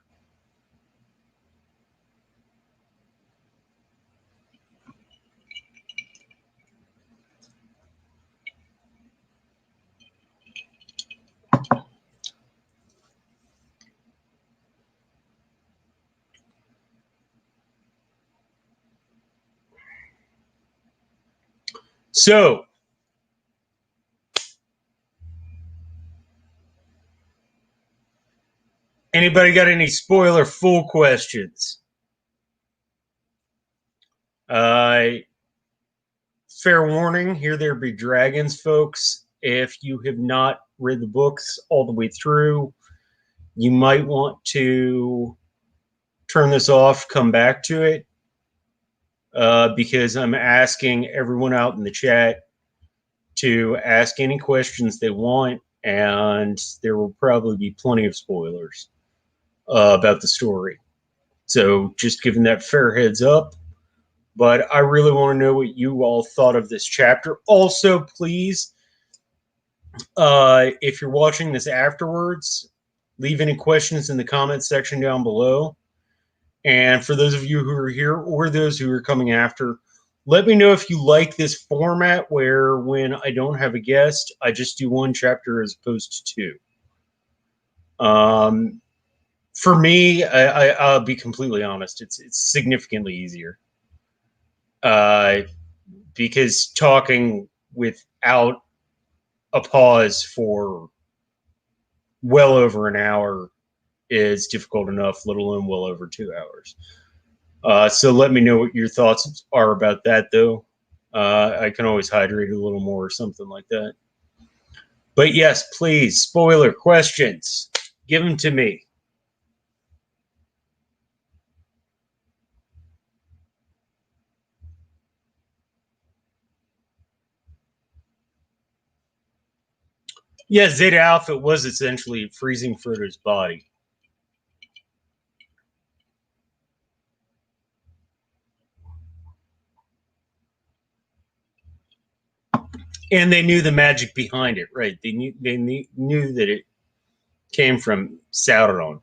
So, anybody got any spoiler full questions? Uh, Fair warning, here there be dragons, folks. If you have not read the books all the way through, you might want to turn this off, come back to it, because I'm asking everyone out in the chat to ask any questions they want, and there will probably be plenty of spoilers about the story. So just giving that fair heads up. But I really want to know what you all thought of this chapter. Also, please, if you're watching this afterwards, leave any questions in the comments section down below. And for those of you who are here or those who are coming after, let me know if you like this format where when I don't have a guest, I just do one chapter as opposed to two. For me, I'll be completely honest, it's significantly easier. Because talking without a pause for well over an hour is difficult enough, let alone well over 2 hours. So let me know what your thoughts are about that, though. I can always hydrate a little more or something like that. But yes, please, spoiler questions, give them to me. Yeah, Zeta Alpha was essentially freezing Frodo's body. And they knew the magic behind it, right? They knew that it came from Sauron.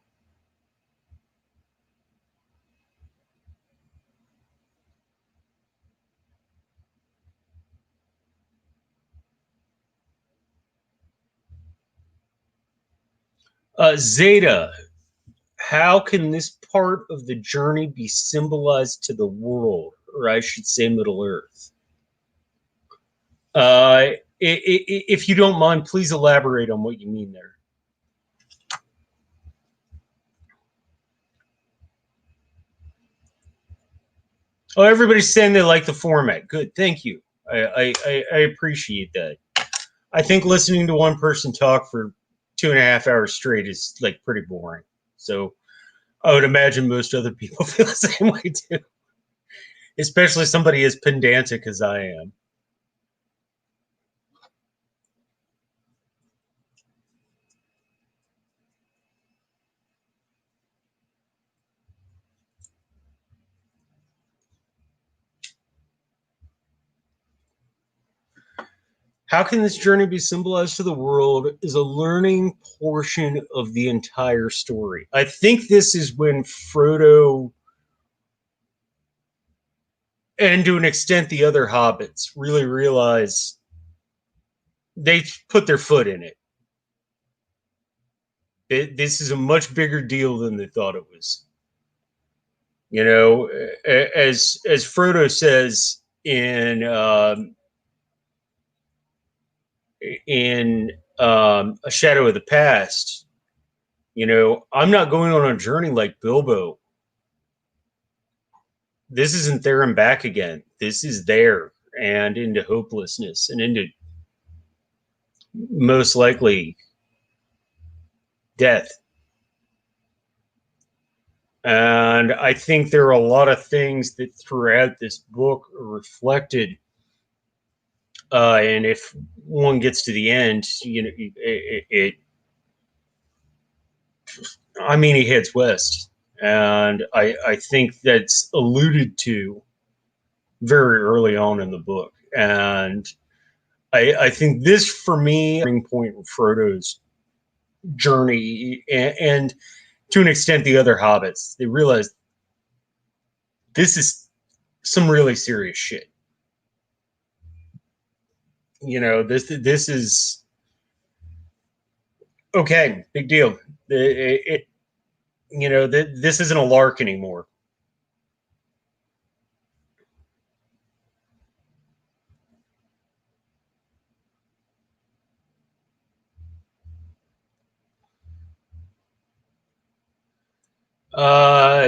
Zeta, how can this part of the journey be symbolized to the world, or I should say Middle Earth? If you don't mind, please elaborate on what you mean there. Oh, everybody's saying they like the format. Good, thank you. I appreciate that. I think listening to one person talk for 2.5 hours straight is like pretty boring. So I would imagine most other people feel the same way too, especially somebody as pedantic as I am. How can this journey be symbolized to the world is a learning portion of the entire story. I think this is when Frodo, and to an extent the other hobbits, really realize they put their foot in it. This is a much bigger deal than they thought it was. You know, as Frodo says in A Shadow of the Past, you know, I'm not going on a journey like Bilbo. This isn't there and back again. This is there and into hopelessness and into most likely death. And I think there are a lot of things that throughout this book are reflected. And if one gets to the end, I mean, he heads west. And I think that's alluded to very early on in the book. And I think this, for me, point in Frodo's journey, and to an extent, the other hobbits, they realized this is some really serious shit. This is okay, big deal. This isn't a lark anymore.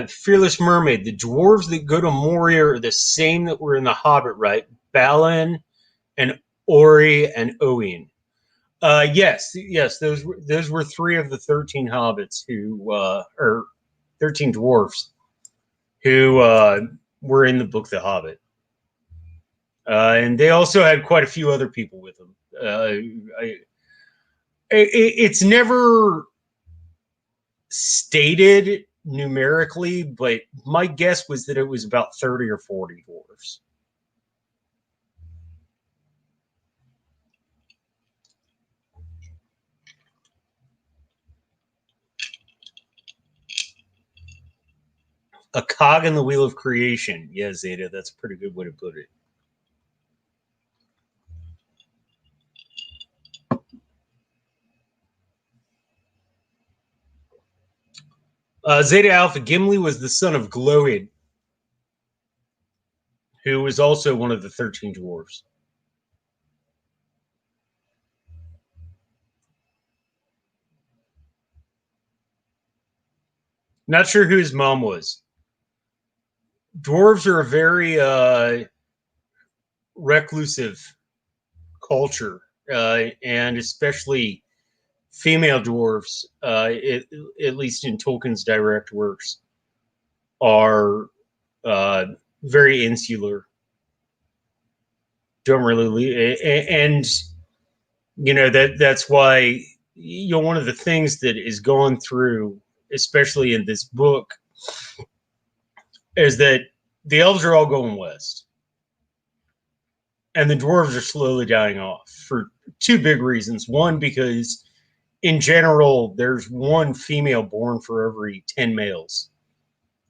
Fearless Mermaid. The dwarves that go to Moria are the same that were in The Hobbit, right? Balin and Ori and Owen. Yes. Those were three of the 13 hobbits or 13 dwarves who were in the book The Hobbit. And they also had quite a few other people with them. It's never stated numerically, but my guess was that it was about 30 or 40 dwarves. A cog in the wheel of creation. Yeah, Zeta, that's a pretty good way to put it. Zeta Alpha Gimli was the son of Glóin, who was also one of the 13 dwarves. Not sure who his mom was. Dwarves are a very reclusive culture, and especially female dwarves, at least in Tolkien's direct works, are very insular. Don't really, and that's why one of the things that is going through, especially in this book, is that the elves are all going west, and the dwarves are slowly dying off for two big reasons. One, because in general, there's one female born for every 10 males.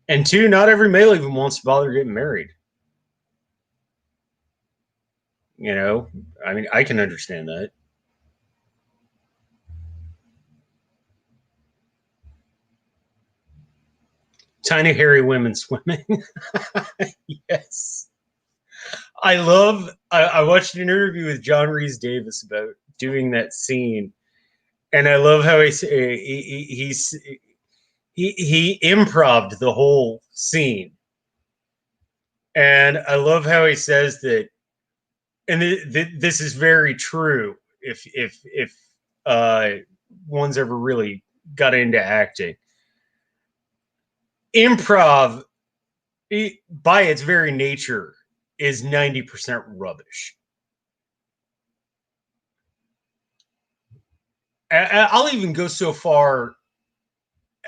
And two, not every male even wants to bother getting married. I mean, I can understand that. Tiny hairy women swimming. Yes. I watched an interview with John Rhys Davis about doing that scene. And I love how he improved the whole scene. And I love how he says that, and this is very true. If one's ever really got into acting, improv, by its very nature, is 90% rubbish. I'll even go so far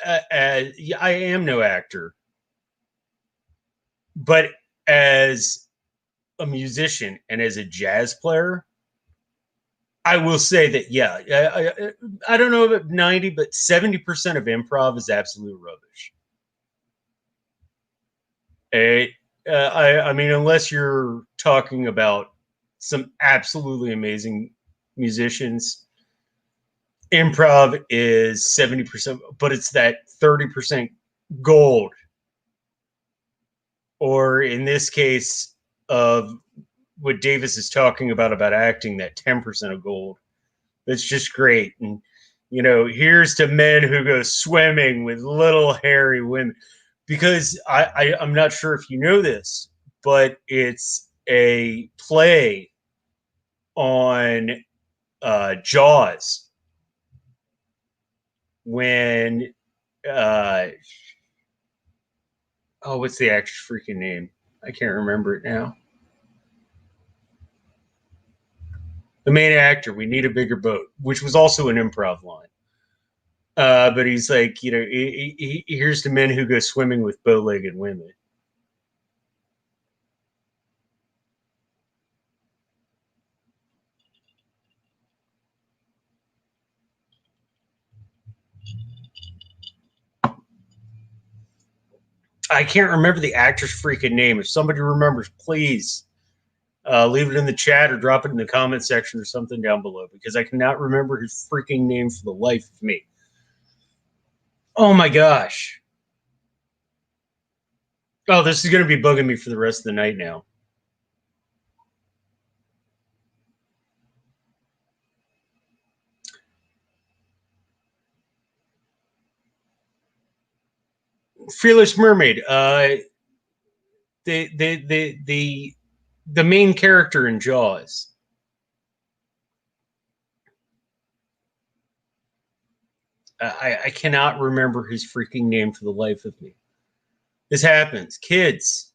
as I am no actor, but as a musician and as a jazz player, I will say that, yeah, I don't know about 90, but 70% of improv is absolute rubbish. I mean, unless you're talking about some absolutely amazing musicians, improv is 70%, but it's that 30% gold, or in this case of what Davis is talking about acting, that 10% of gold. That's just great. And here's to men who go swimming with little hairy women, because I'm not sure if you know this, but it's a play on Jaws, when Oh, what's the actor's freaking name? I can't remember it now. The main actor, we need a bigger boat, which was also an improv line. But he's like, here's to men who go swimming with bow-legged women. I can't remember the actor's freaking name. If somebody remembers, please leave it in the chat or drop it in the comment section or something down below, because I cannot remember his freaking name for the life of me. Oh my gosh. Oh, this is going to be bugging me for the rest of the night now. Fearless Mermaid. The main character in Jaws. I cannot remember his freaking name for the life of me. This happens. Kids,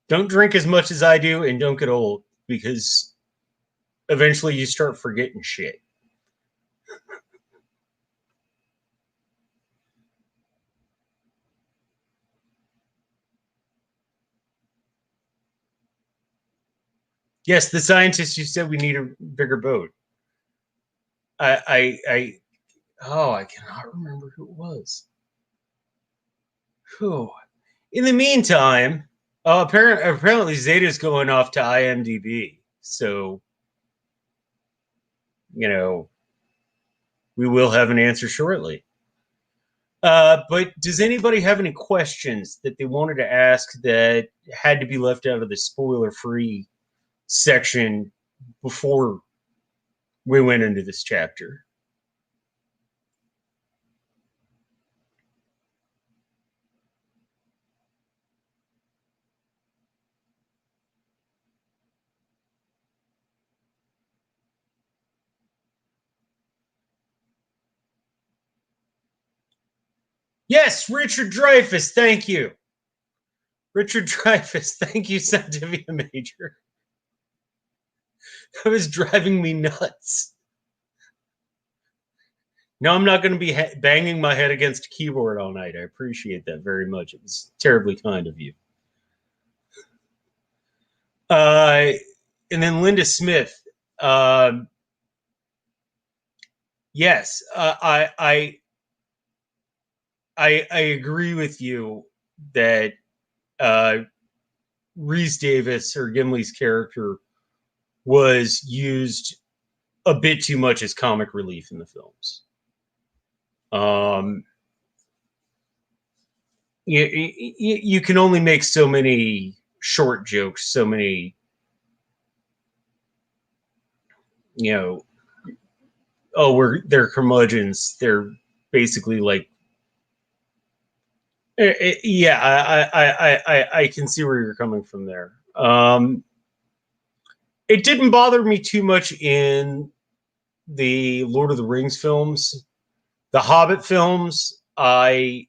don't drink as much as I do and don't get old, because eventually you start forgetting shit. Yes, the scientist who said we need a bigger boat. I cannot remember who it was. Whew. In the meantime, apparently Zeta's going off to IMDb, so we will have an answer shortly. But does anybody have any questions that they wanted to ask that had to be left out of the spoiler-free section before we went into this chapter? Yes, Richard Dreyfuss, thank you. Richard Dreyfuss, thank you, Scientific Major. That was driving me nuts. No, I'm not going to be banging my head against a keyboard all night. I appreciate that very much. It was terribly kind of you. And then Linda Smith. Yes, I agree with you that Rhys Davis, or Gimli's character, was used a bit too much as comic relief in the films. You can only make so many short jokes, so many, they're curmudgeons. They're basically like, yeah, I can see where you're coming from there. It didn't bother me too much in the Lord of the Rings films. The Hobbit films, I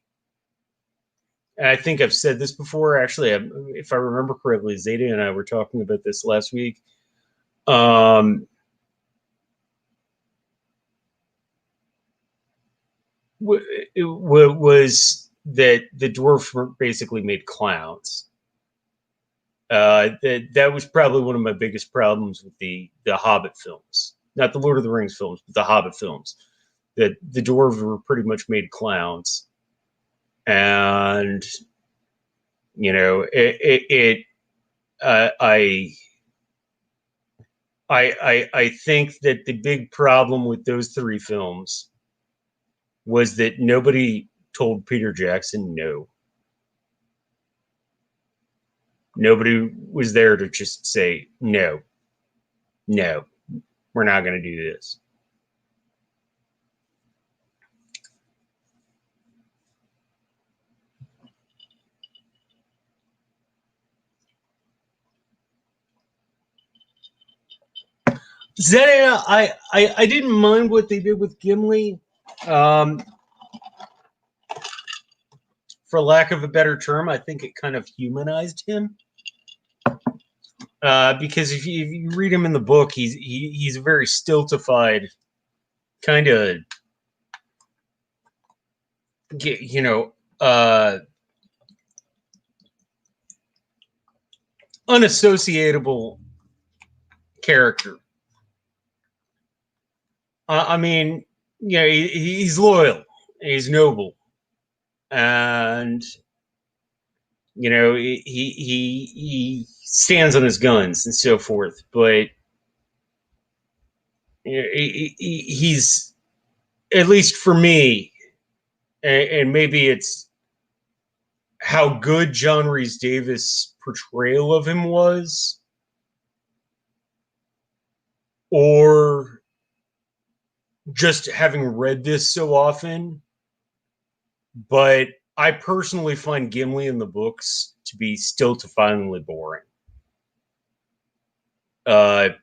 think I've said this before. Actually, if I remember correctly, Zeta and I were talking about this last week. It was that the dwarves were basically made clowns. That was probably one of my biggest problems with the Hobbit films, not the Lord of the Rings films, but the Hobbit films. That the dwarves were pretty much made clowns, and I think that the big problem with those three films was that nobody told Peter Jackson no. Nobody was there to just say, no, we're not going to do this. Zeta, I didn't mind what they did with Gimli. for lack of a better term, I think it kind of humanized him. Because if you read him in the book, he's a very stultified kind of, unassociatable character. I mean, he's loyal, he's noble, and he stands on his guns and so forth. But he's, at least for me, and maybe it's how good John Rhys Davis' portrayal of him was, or just having read this so often, but I personally find Gimli in the books to be stultifyingly boring,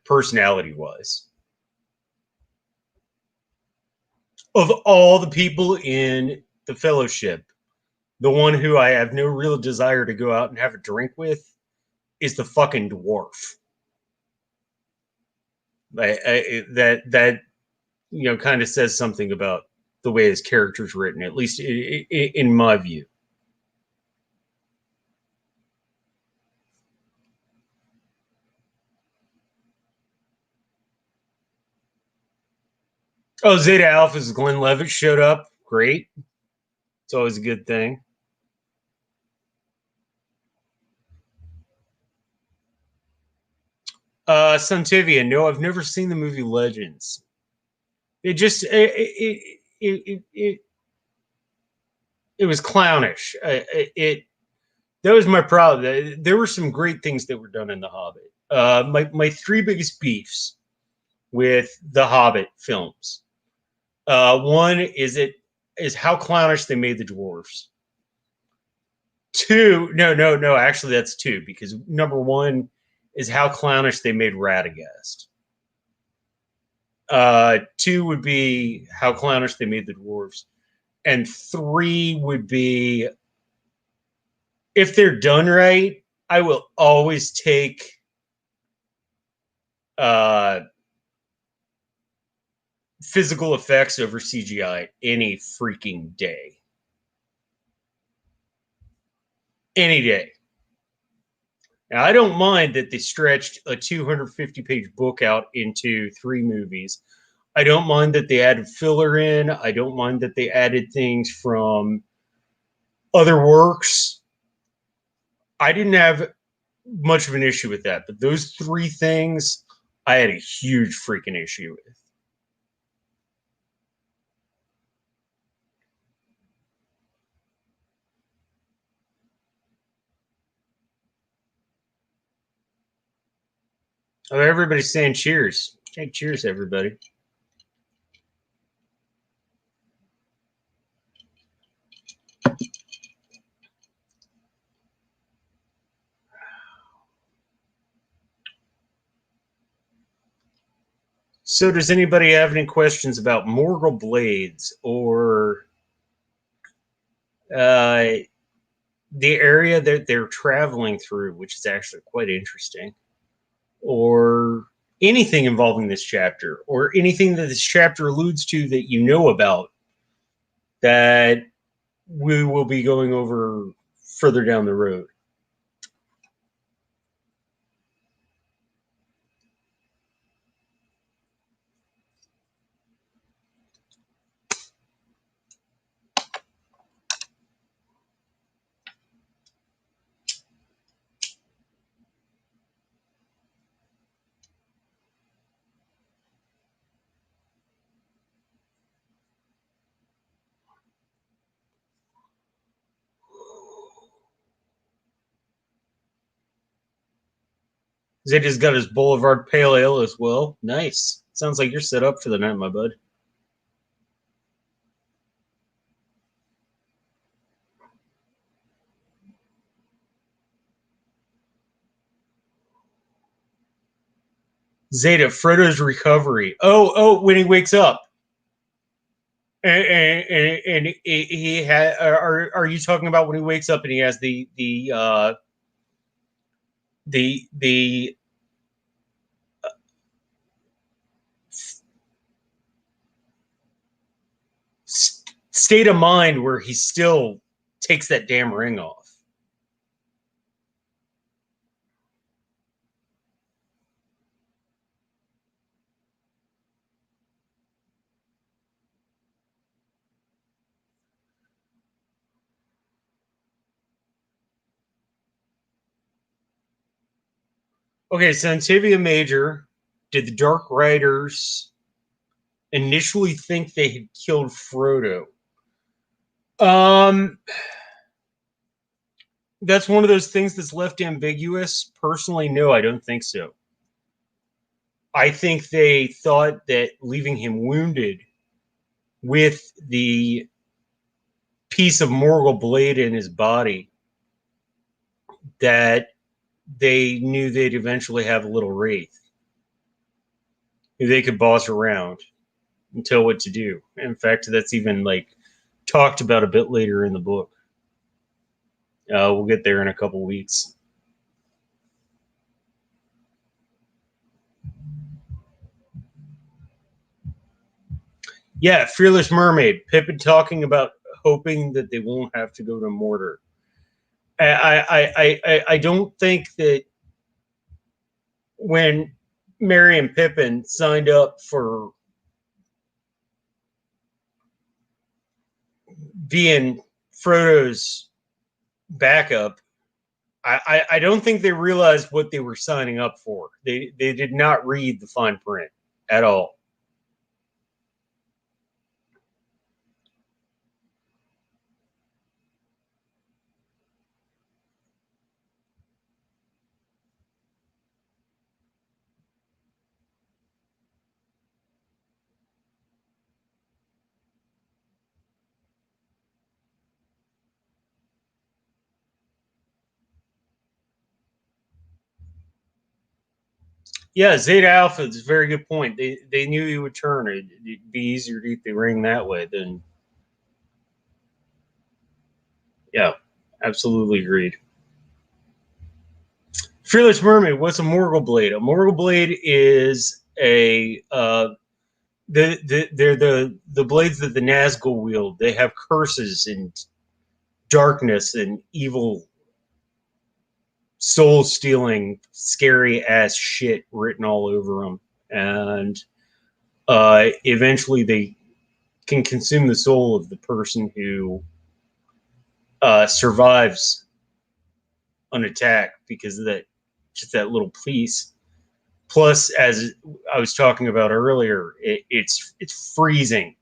personality-wise. Of all the people in the Fellowship, the one who I have no real desire to go out and have a drink with is the fucking dwarf. That kind of says something about the way his character's written, at least in my view. Oh, Zeta Alpha's Glenn Levitt showed up. Great. It's always a good thing. Suntivia, no, I've never seen the movie Legends. It just it was clownish. That was my problem. There were some great things that were done in The Hobbit. My three biggest beefs with the Hobbit films. One is how clownish they made the dwarves. Two, no, actually that's two, because number one is how clownish they made Radagast. Two would be how clownish they made the dwarves. And three would be, if they're done right, I will always take physical effects over CGI any freaking day. Any day. Now, I don't mind that they stretched a 250-page book out into 3 movies. I don't mind that they added filler in. I don't mind that they added things from other works. I didn't have much of an issue with that. But those 3 things, I had a huge freaking issue with. Oh, everybody's saying cheers. Hey, cheers, everybody. So does anybody have any questions about Morgul Blades or the area that they're traveling through, which is actually quite interesting, or anything involving this chapter, or anything that this chapter alludes to that you know about that we will be going over further down the road? Zeta's got his Boulevard Pale Ale as well. Nice. Sounds like you're set up for the night, my bud. Zeta, Frodo's recovery. Oh, when he wakes up. And he had. Are you talking about when he wakes up and he has the state of mind where he still takes that damn ring off? Okay, so Antivia Major, did the Dark Riders initially think they had killed Frodo? Um, that's one of those things that's left ambiguous. Personally, no, I don't think so. I think they thought that leaving him wounded with the piece of Morgul blade in his body, that they knew they'd eventually have a little wraith who they could boss around and tell what to do. In fact, that's even like talked about a bit later in the book. We'll get there in a couple weeks. Yeah, Fearless Mermaid. Pippin talking about hoping that they won't have to go to Mordor. I don't think that when Merry and Pippin signed up for being Frodo's backup, I don't think they realized what they were signing up for. They did not read the fine print at all. Yeah, Zeta Alpha is a very good point. They knew he would turn. It'd be easier to eat the ring that way than. Yeah, absolutely agreed. Fearless Mermaid. What's a Morgul blade? A Morgul blade is a they're the blades that the Nazgul wield. They have curses and darkness and evil, soul stealing, scary ass shit written all over them, and eventually they can consume the soul of the person who survives an attack because of that, just that little piece. Plus, as I was talking about earlier, it's freezing.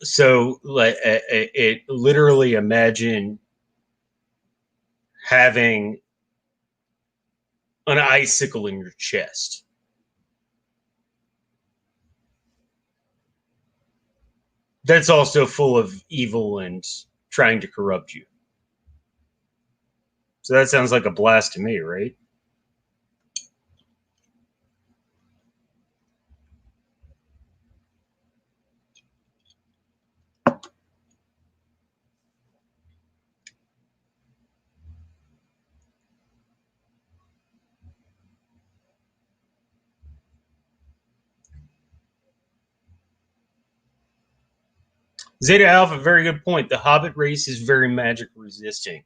So, like, it literally imagine having an icicle in your chest. That's also full of evil and trying to corrupt you. So that sounds like a blast to me, right? Zeta Alpha, very good point. The Hobbit race is very magic resisting.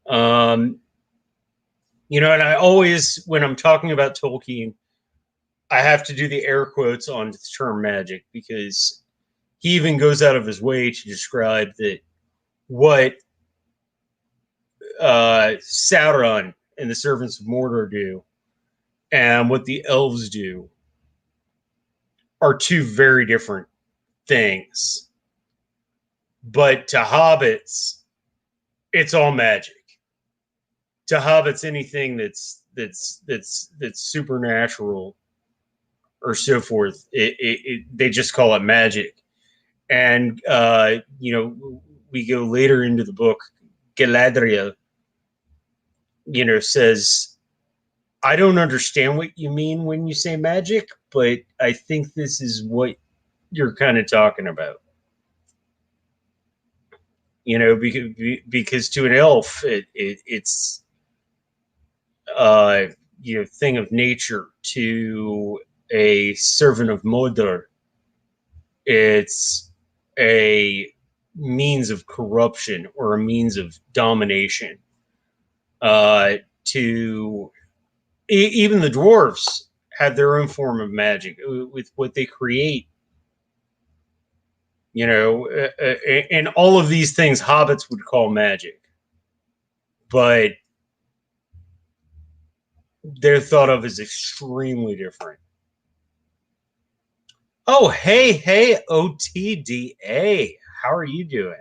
Um, and I always, when I'm talking about Tolkien, I have to do the air quotes on the term magic because he even goes out of his way to describe that what Sauron and the servants of Mordor do and what the elves do are two very different things. But to hobbits, it's all magic. To hobbits, anything that's supernatural or so forth, they just call it magic. And we go later into the book. Galadriel, says, "I don't understand what you mean when you say magic, but I think this is what you're kind of talking about. You know, because to an elf, it's uh, thing of nature. To a servant of Mordor, it's a means of corruption or a means of domination. To even the dwarves have their own form of magic with what they create. And all of these things hobbits would call magic, but they're thought of as extremely different. Oh, hey, OTDA. How are you doing?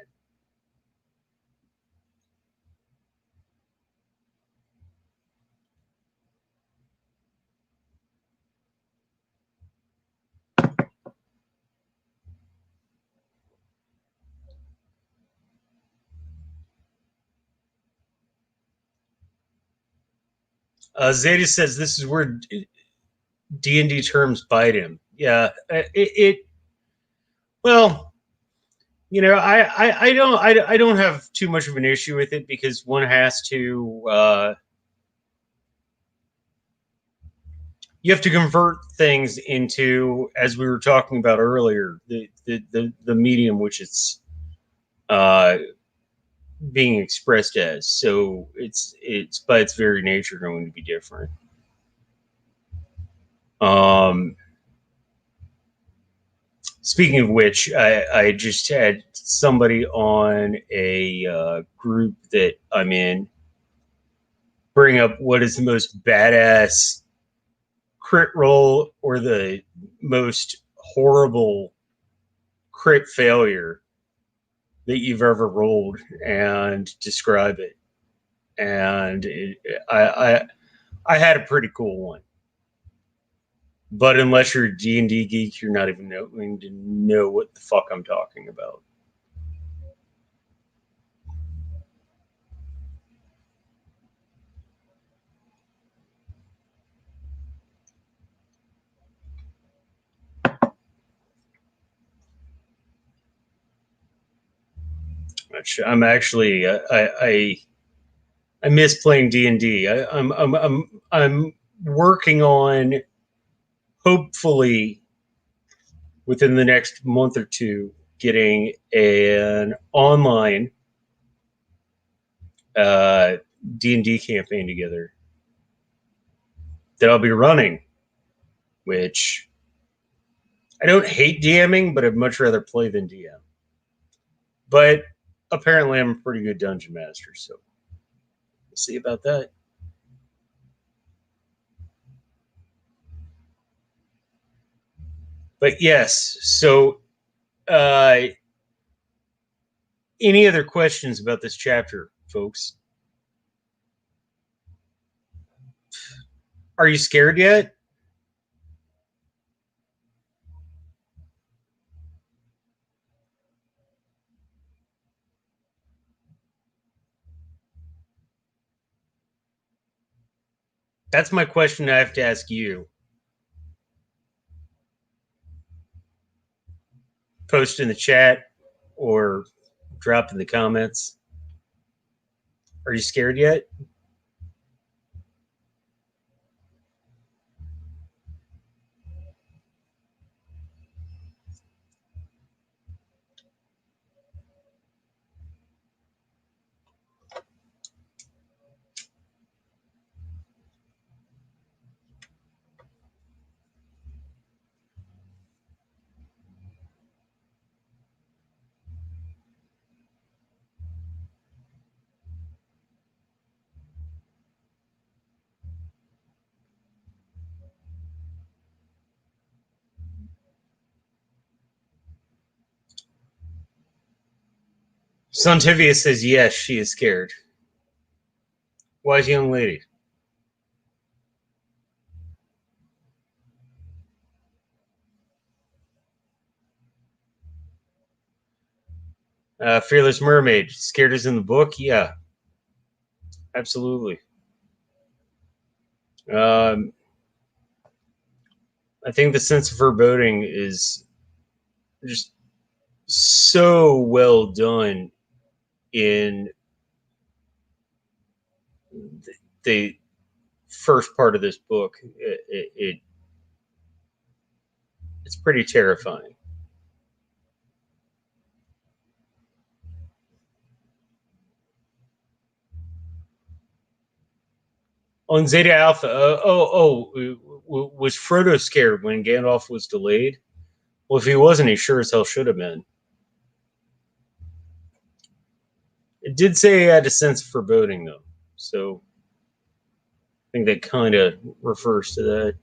Zeta says this is where D&D terms bite him. Yeah, well, I don't have too much of an issue with it because one has to you have to convert things into, as we were talking about earlier, the medium which it's uh, being expressed as. So it's by its very nature going to be different. Um, Speaking of which, I just had somebody on a group that I'm in bring up what is the most badass crit roll or the most horrible crit failure that you've ever rolled and describe it. And I had a pretty cool one. But unless you're a D&D geek, you're not even going to know what the fuck I'm talking about. Which I'm actually I miss playing D&D. I'm working on, hopefully within the next month or two, getting an online uh, D&D campaign together that I'll be running, which I don't hate DMing, but I'd much rather play than DM. But apparently I'm a pretty good dungeon master, so we'll see about that. But yes, so uh, any other questions about this chapter, folks? Are you scared yet? That's my question I have to ask you. Post in the chat or drop in the comments. Are you scared yet? Santivia says yes, she is scared. Wise young lady. Fearless Mermaid. Scared as in the book? Yeah, absolutely. I think the sense of foreboding is just so well done in the first part of this book. It's pretty terrifying. On Zeta Alpha, was Frodo scared when Gandalf was delayed? Well, if he wasn't, he sure as hell should have been. It did say he had a sense of foreboding, though, so I think that kind of refers to that.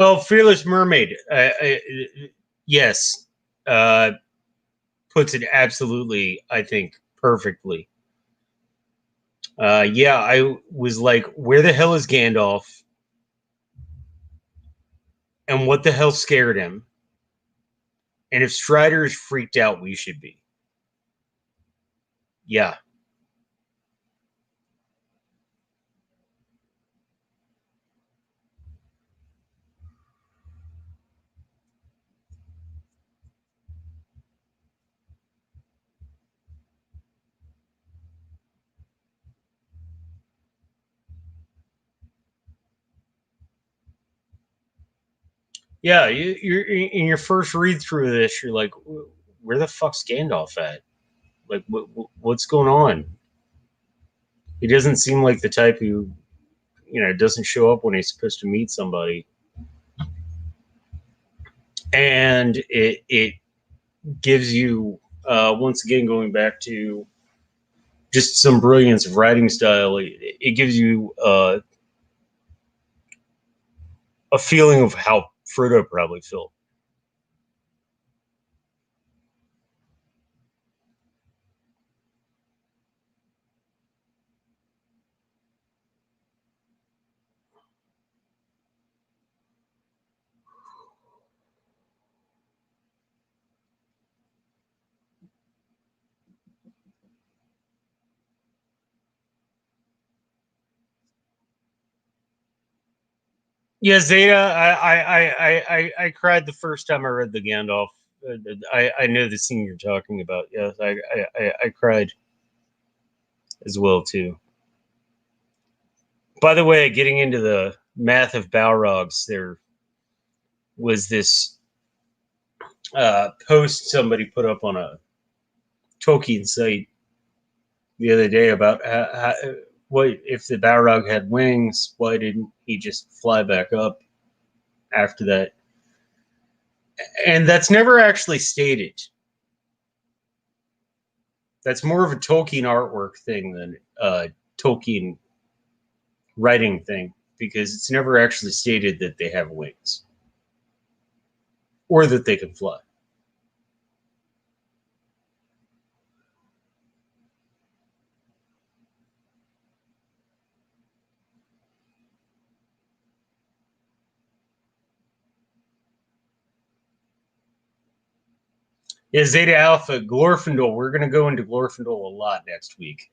Oh, Fearless Mermaid. Yes, uh, puts it absolutely, I think, perfectly. Yeah, I was like, where the hell is Gandalf? And what the hell scared him? And if Strider is freaked out, we should be. Yeah. Yeah, you're in your first read through of this. You're like, where the fuck's Gandalf at? Like, what's going on? He doesn't seem like the type who, doesn't show up when he's supposed to meet somebody. And it gives you, once again, going back to just some brilliance of writing style. It gives you a feeling of how Frodo probably felt. Yeah, Zeta. I cried the first time I read the Gandalf. I know the scene you're talking about. Yes, I cried as well too. By the way, getting into the math of Balrogs, there was this post somebody put up on a Tolkien site the other day about what if the Balrog had wings? Why didn't he just fly back up after that? And that's never actually stated. That's more of a Tolkien artwork thing than Tolkien writing thing, because it's never actually stated that they have wings or that they can fly. Yeah, Zeta Alpha, Glorfindel. We're going to go into Glorfindel a lot next week.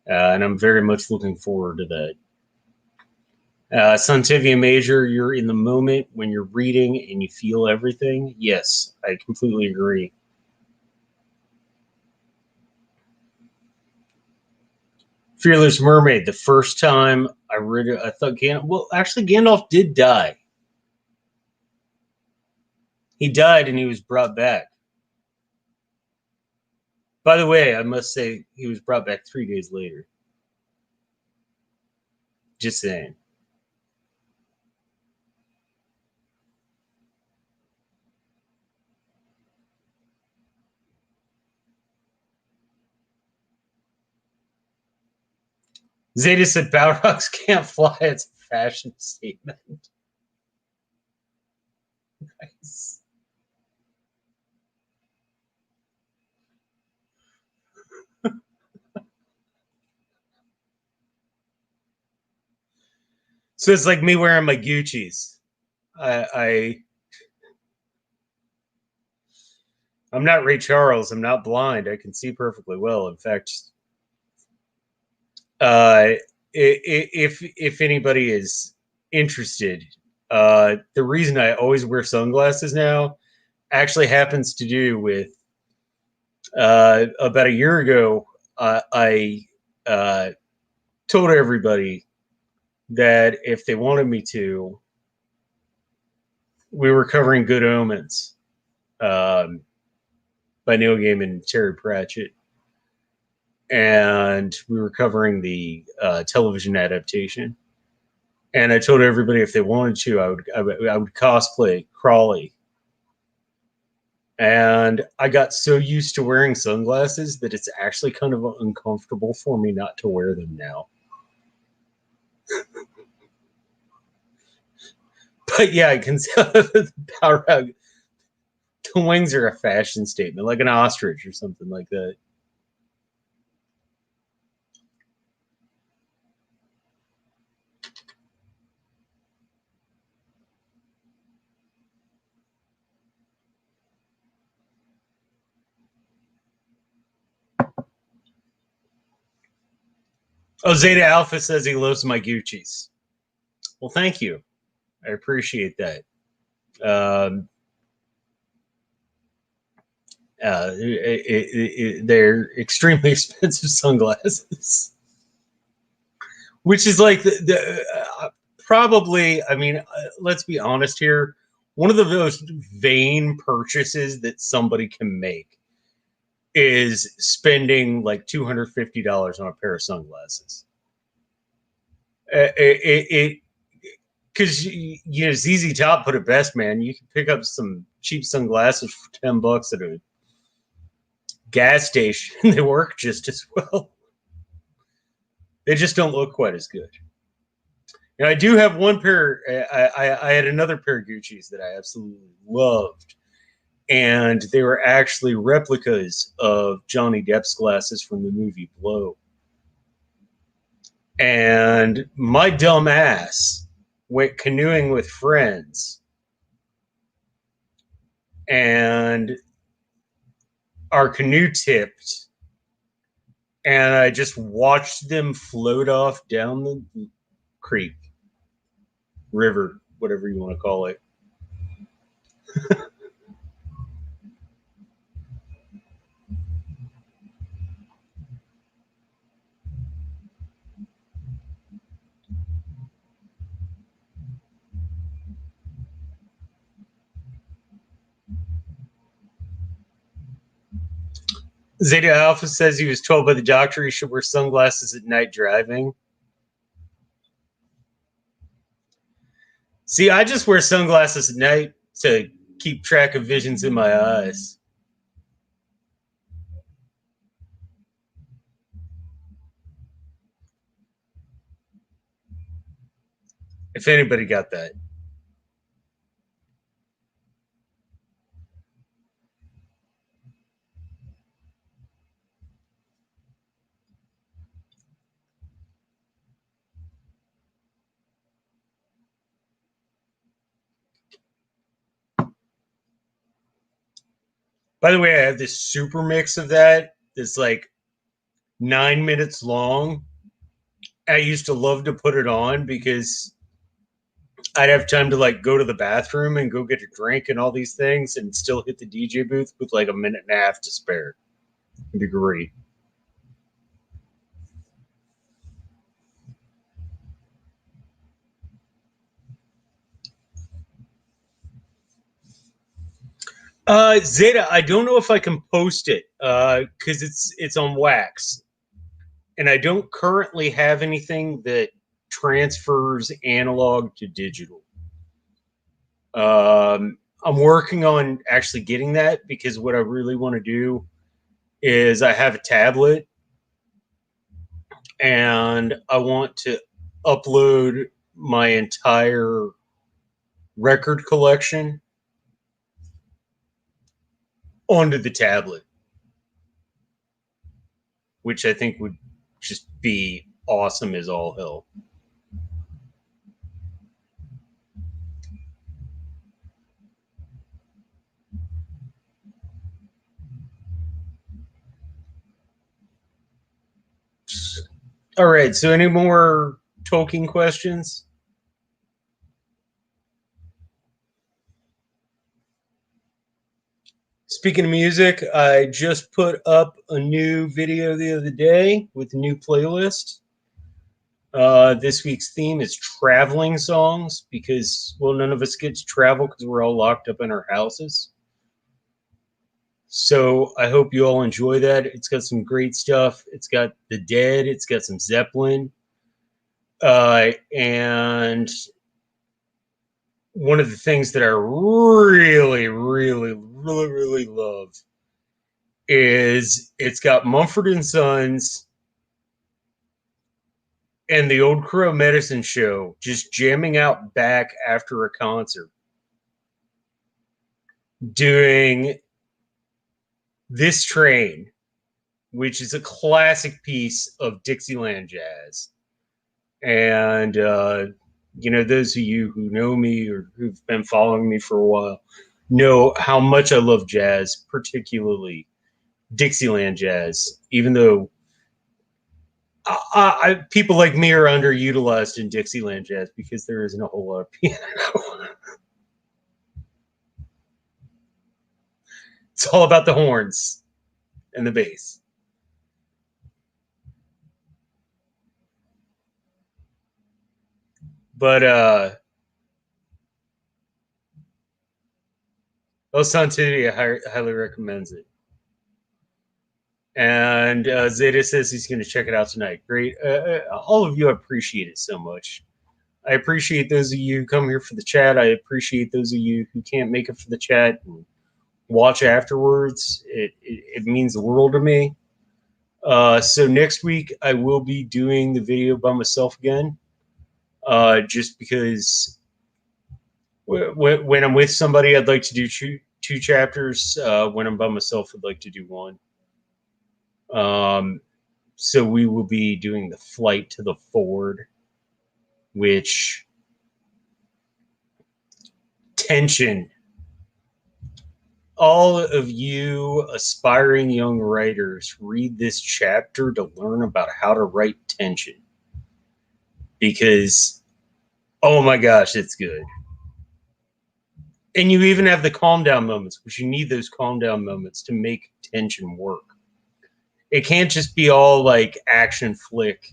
And I'm very much looking forward to that. Suntivia Major, you're in the moment when you're reading and you feel everything. Yes, I completely agree. Fearless Mermaid, the first time I read it, I thought Gandalf did die. He died and he was brought back. By the way, I must say he was brought back 3 days later. Just saying. Zeta said Balrogs can't fly. It's a fashion statement. Nice. So it's like me wearing my Gucci's. I'm not Ray Charles. I'm not blind. I can see perfectly well. In fact, if anybody is interested, the reason I always wear sunglasses now actually happens to do with about a year ago. I told everybody that if they wanted me to, we were covering Good Omens by Neil Gaiman and Terry Pratchett, and we were covering the television adaptation. And I told everybody if they wanted to, I would cosplay Crawley. And I got so used to wearing sunglasses that it's actually kind of uncomfortable for me not to wear them now. But yeah, I can tell the power out. The wings are a fashion statement, like an ostrich or something like that. Oh, Zeta Alpha says he loves my Gucci's. Well, thank you. I appreciate that. Um, they're extremely expensive sunglasses, which is like probably. I mean, let's be honest here. One of the most vain purchases that somebody can make is spending like $250 on a pair of sunglasses. It because you know ZZ Top put it best, man. You can pick up some cheap sunglasses for $10 at a gas station. They work just as well. They just don't look quite as good. Now, I do have one pair. I had another pair of Gucci's that I absolutely loved, and they were actually replicas of Johnny Depp's glasses from the movie Blow. And my dumb ass went canoeing with friends, and our canoe tipped, and I just watched them float off down the creek, river, whatever you want to call it. Zeta Alpha says he was told by the doctor he should wear sunglasses at night driving. See, I just wear sunglasses at night to keep track of visions in my eyes. If anybody got that. By the way, I have this super mix of that that's like 9 minutes long. I used to love to put it on because I'd have time to like go to the bathroom and go get a drink and all these things and still hit the DJ booth with like a minute and a half to spare. It'd be great. Zeta, I don't know if I can post it because it's on wax, and I don't currently have anything that transfers analog to digital. I'm working on actually getting that because what I really want to do is I have a tablet and I want to upload my entire record collection onto the tablet, which I think would just be awesome as all hell. All right. So, any more Tolkien questions? Speaking of music, I just put up a new video the other day with a new playlist. This week's theme is traveling songs because, well, none of us get to travel because we're all locked up in our houses. So I hope you all enjoy that. It's got some great stuff. It's got The Dead. It's got some Zeppelin. And one of the things that I really love is it's got Mumford and Sons and the Old Crow Medicine Show just jamming out back after a concert, doing This Train, which is a classic piece of Dixieland jazz. And, those of you who know me or who've been following me for a while know how much I love jazz, particularly Dixieland jazz, even though people like me are underutilized in Dixieland jazz because there isn't a whole lot of piano. It's all about the horns and the bass. But El Santudia highly recommends it. And Zeta says he's going to check it out tonight. Great. All of you, I appreciate it so much. I appreciate those of you who come here for the chat. I appreciate those of you who can't make it for the chat and watch afterwards. It means the world to me. So next week, I will be doing the video by myself again, just because when I'm with somebody, I'd like to do two chapters. When I'm by myself, I'd like to do one. So we will be doing The Flight to the Ford, which tension. All of you aspiring young writers, read this chapter to learn about how to write tension. Because, oh my gosh, it's good. And you even have the calm down moments, because you need those calm down moments to make tension work. It can't just be all like action flick.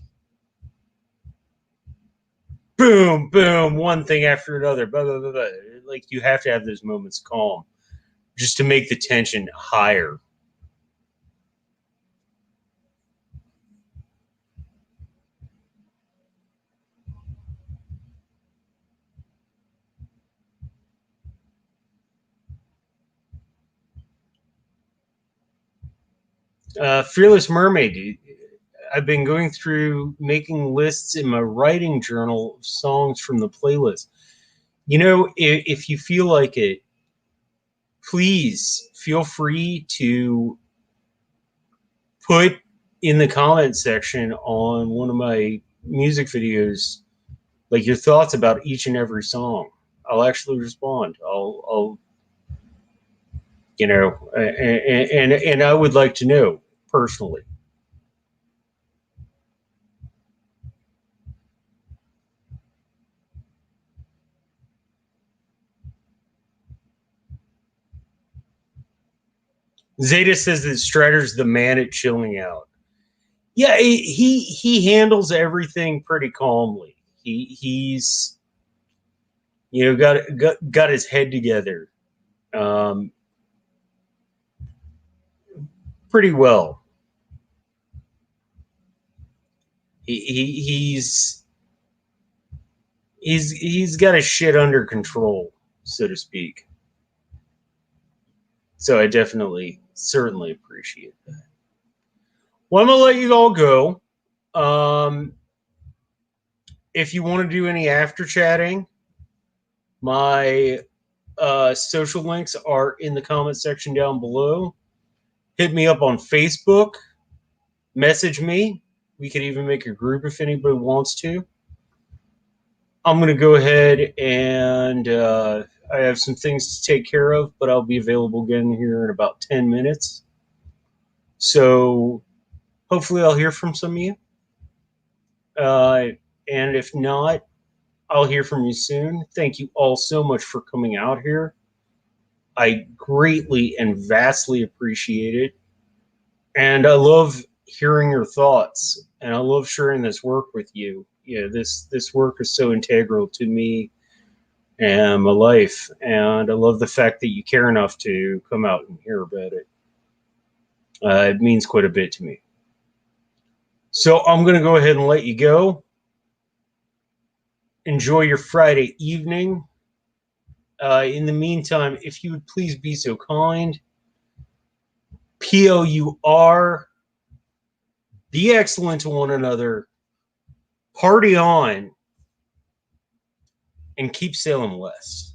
Boom, boom, one thing after another, blah, blah, blah, blah. Like, you have to have those moments calm just to make the tension higher. Fearless Mermaid. I've been going through making lists in my writing journal of songs from the playlist. If you feel like it, please feel free to put in the comment section on one of my music videos, like, your thoughts about each and every song. I'll actually respond. I'll and I would like to know personally. Zeta says that Strider's the man at chilling out. Yeah, he handles everything pretty calmly. He's got his head together pretty well. He's got his shit under control, so to speak. So I certainly appreciate that. Well, I'm gonna let you all go. If you want to do any after chatting, my social links are in the comment section down below. Hit me up on Facebook. Message me. We could even make a group if anybody wants to. I'm going to go ahead and I have some things to take care of, but I'll be available again here in about 10 minutes. So hopefully I'll hear from some of you. And if not, I'll hear from you soon. Thank you all so much for coming out here. I greatly and vastly appreciate it. And I love hearing your thoughts, and I love sharing this work with you. Yeah, this work is so integral to me and my life, and I love the fact that you care enough to come out and hear about it. It means quite a bit to me. So I'm going to go ahead and let you go. Enjoy your Friday evening. In the meantime, if you would please be so kind, POUR, be excellent to one another, party on, and keep sailing west.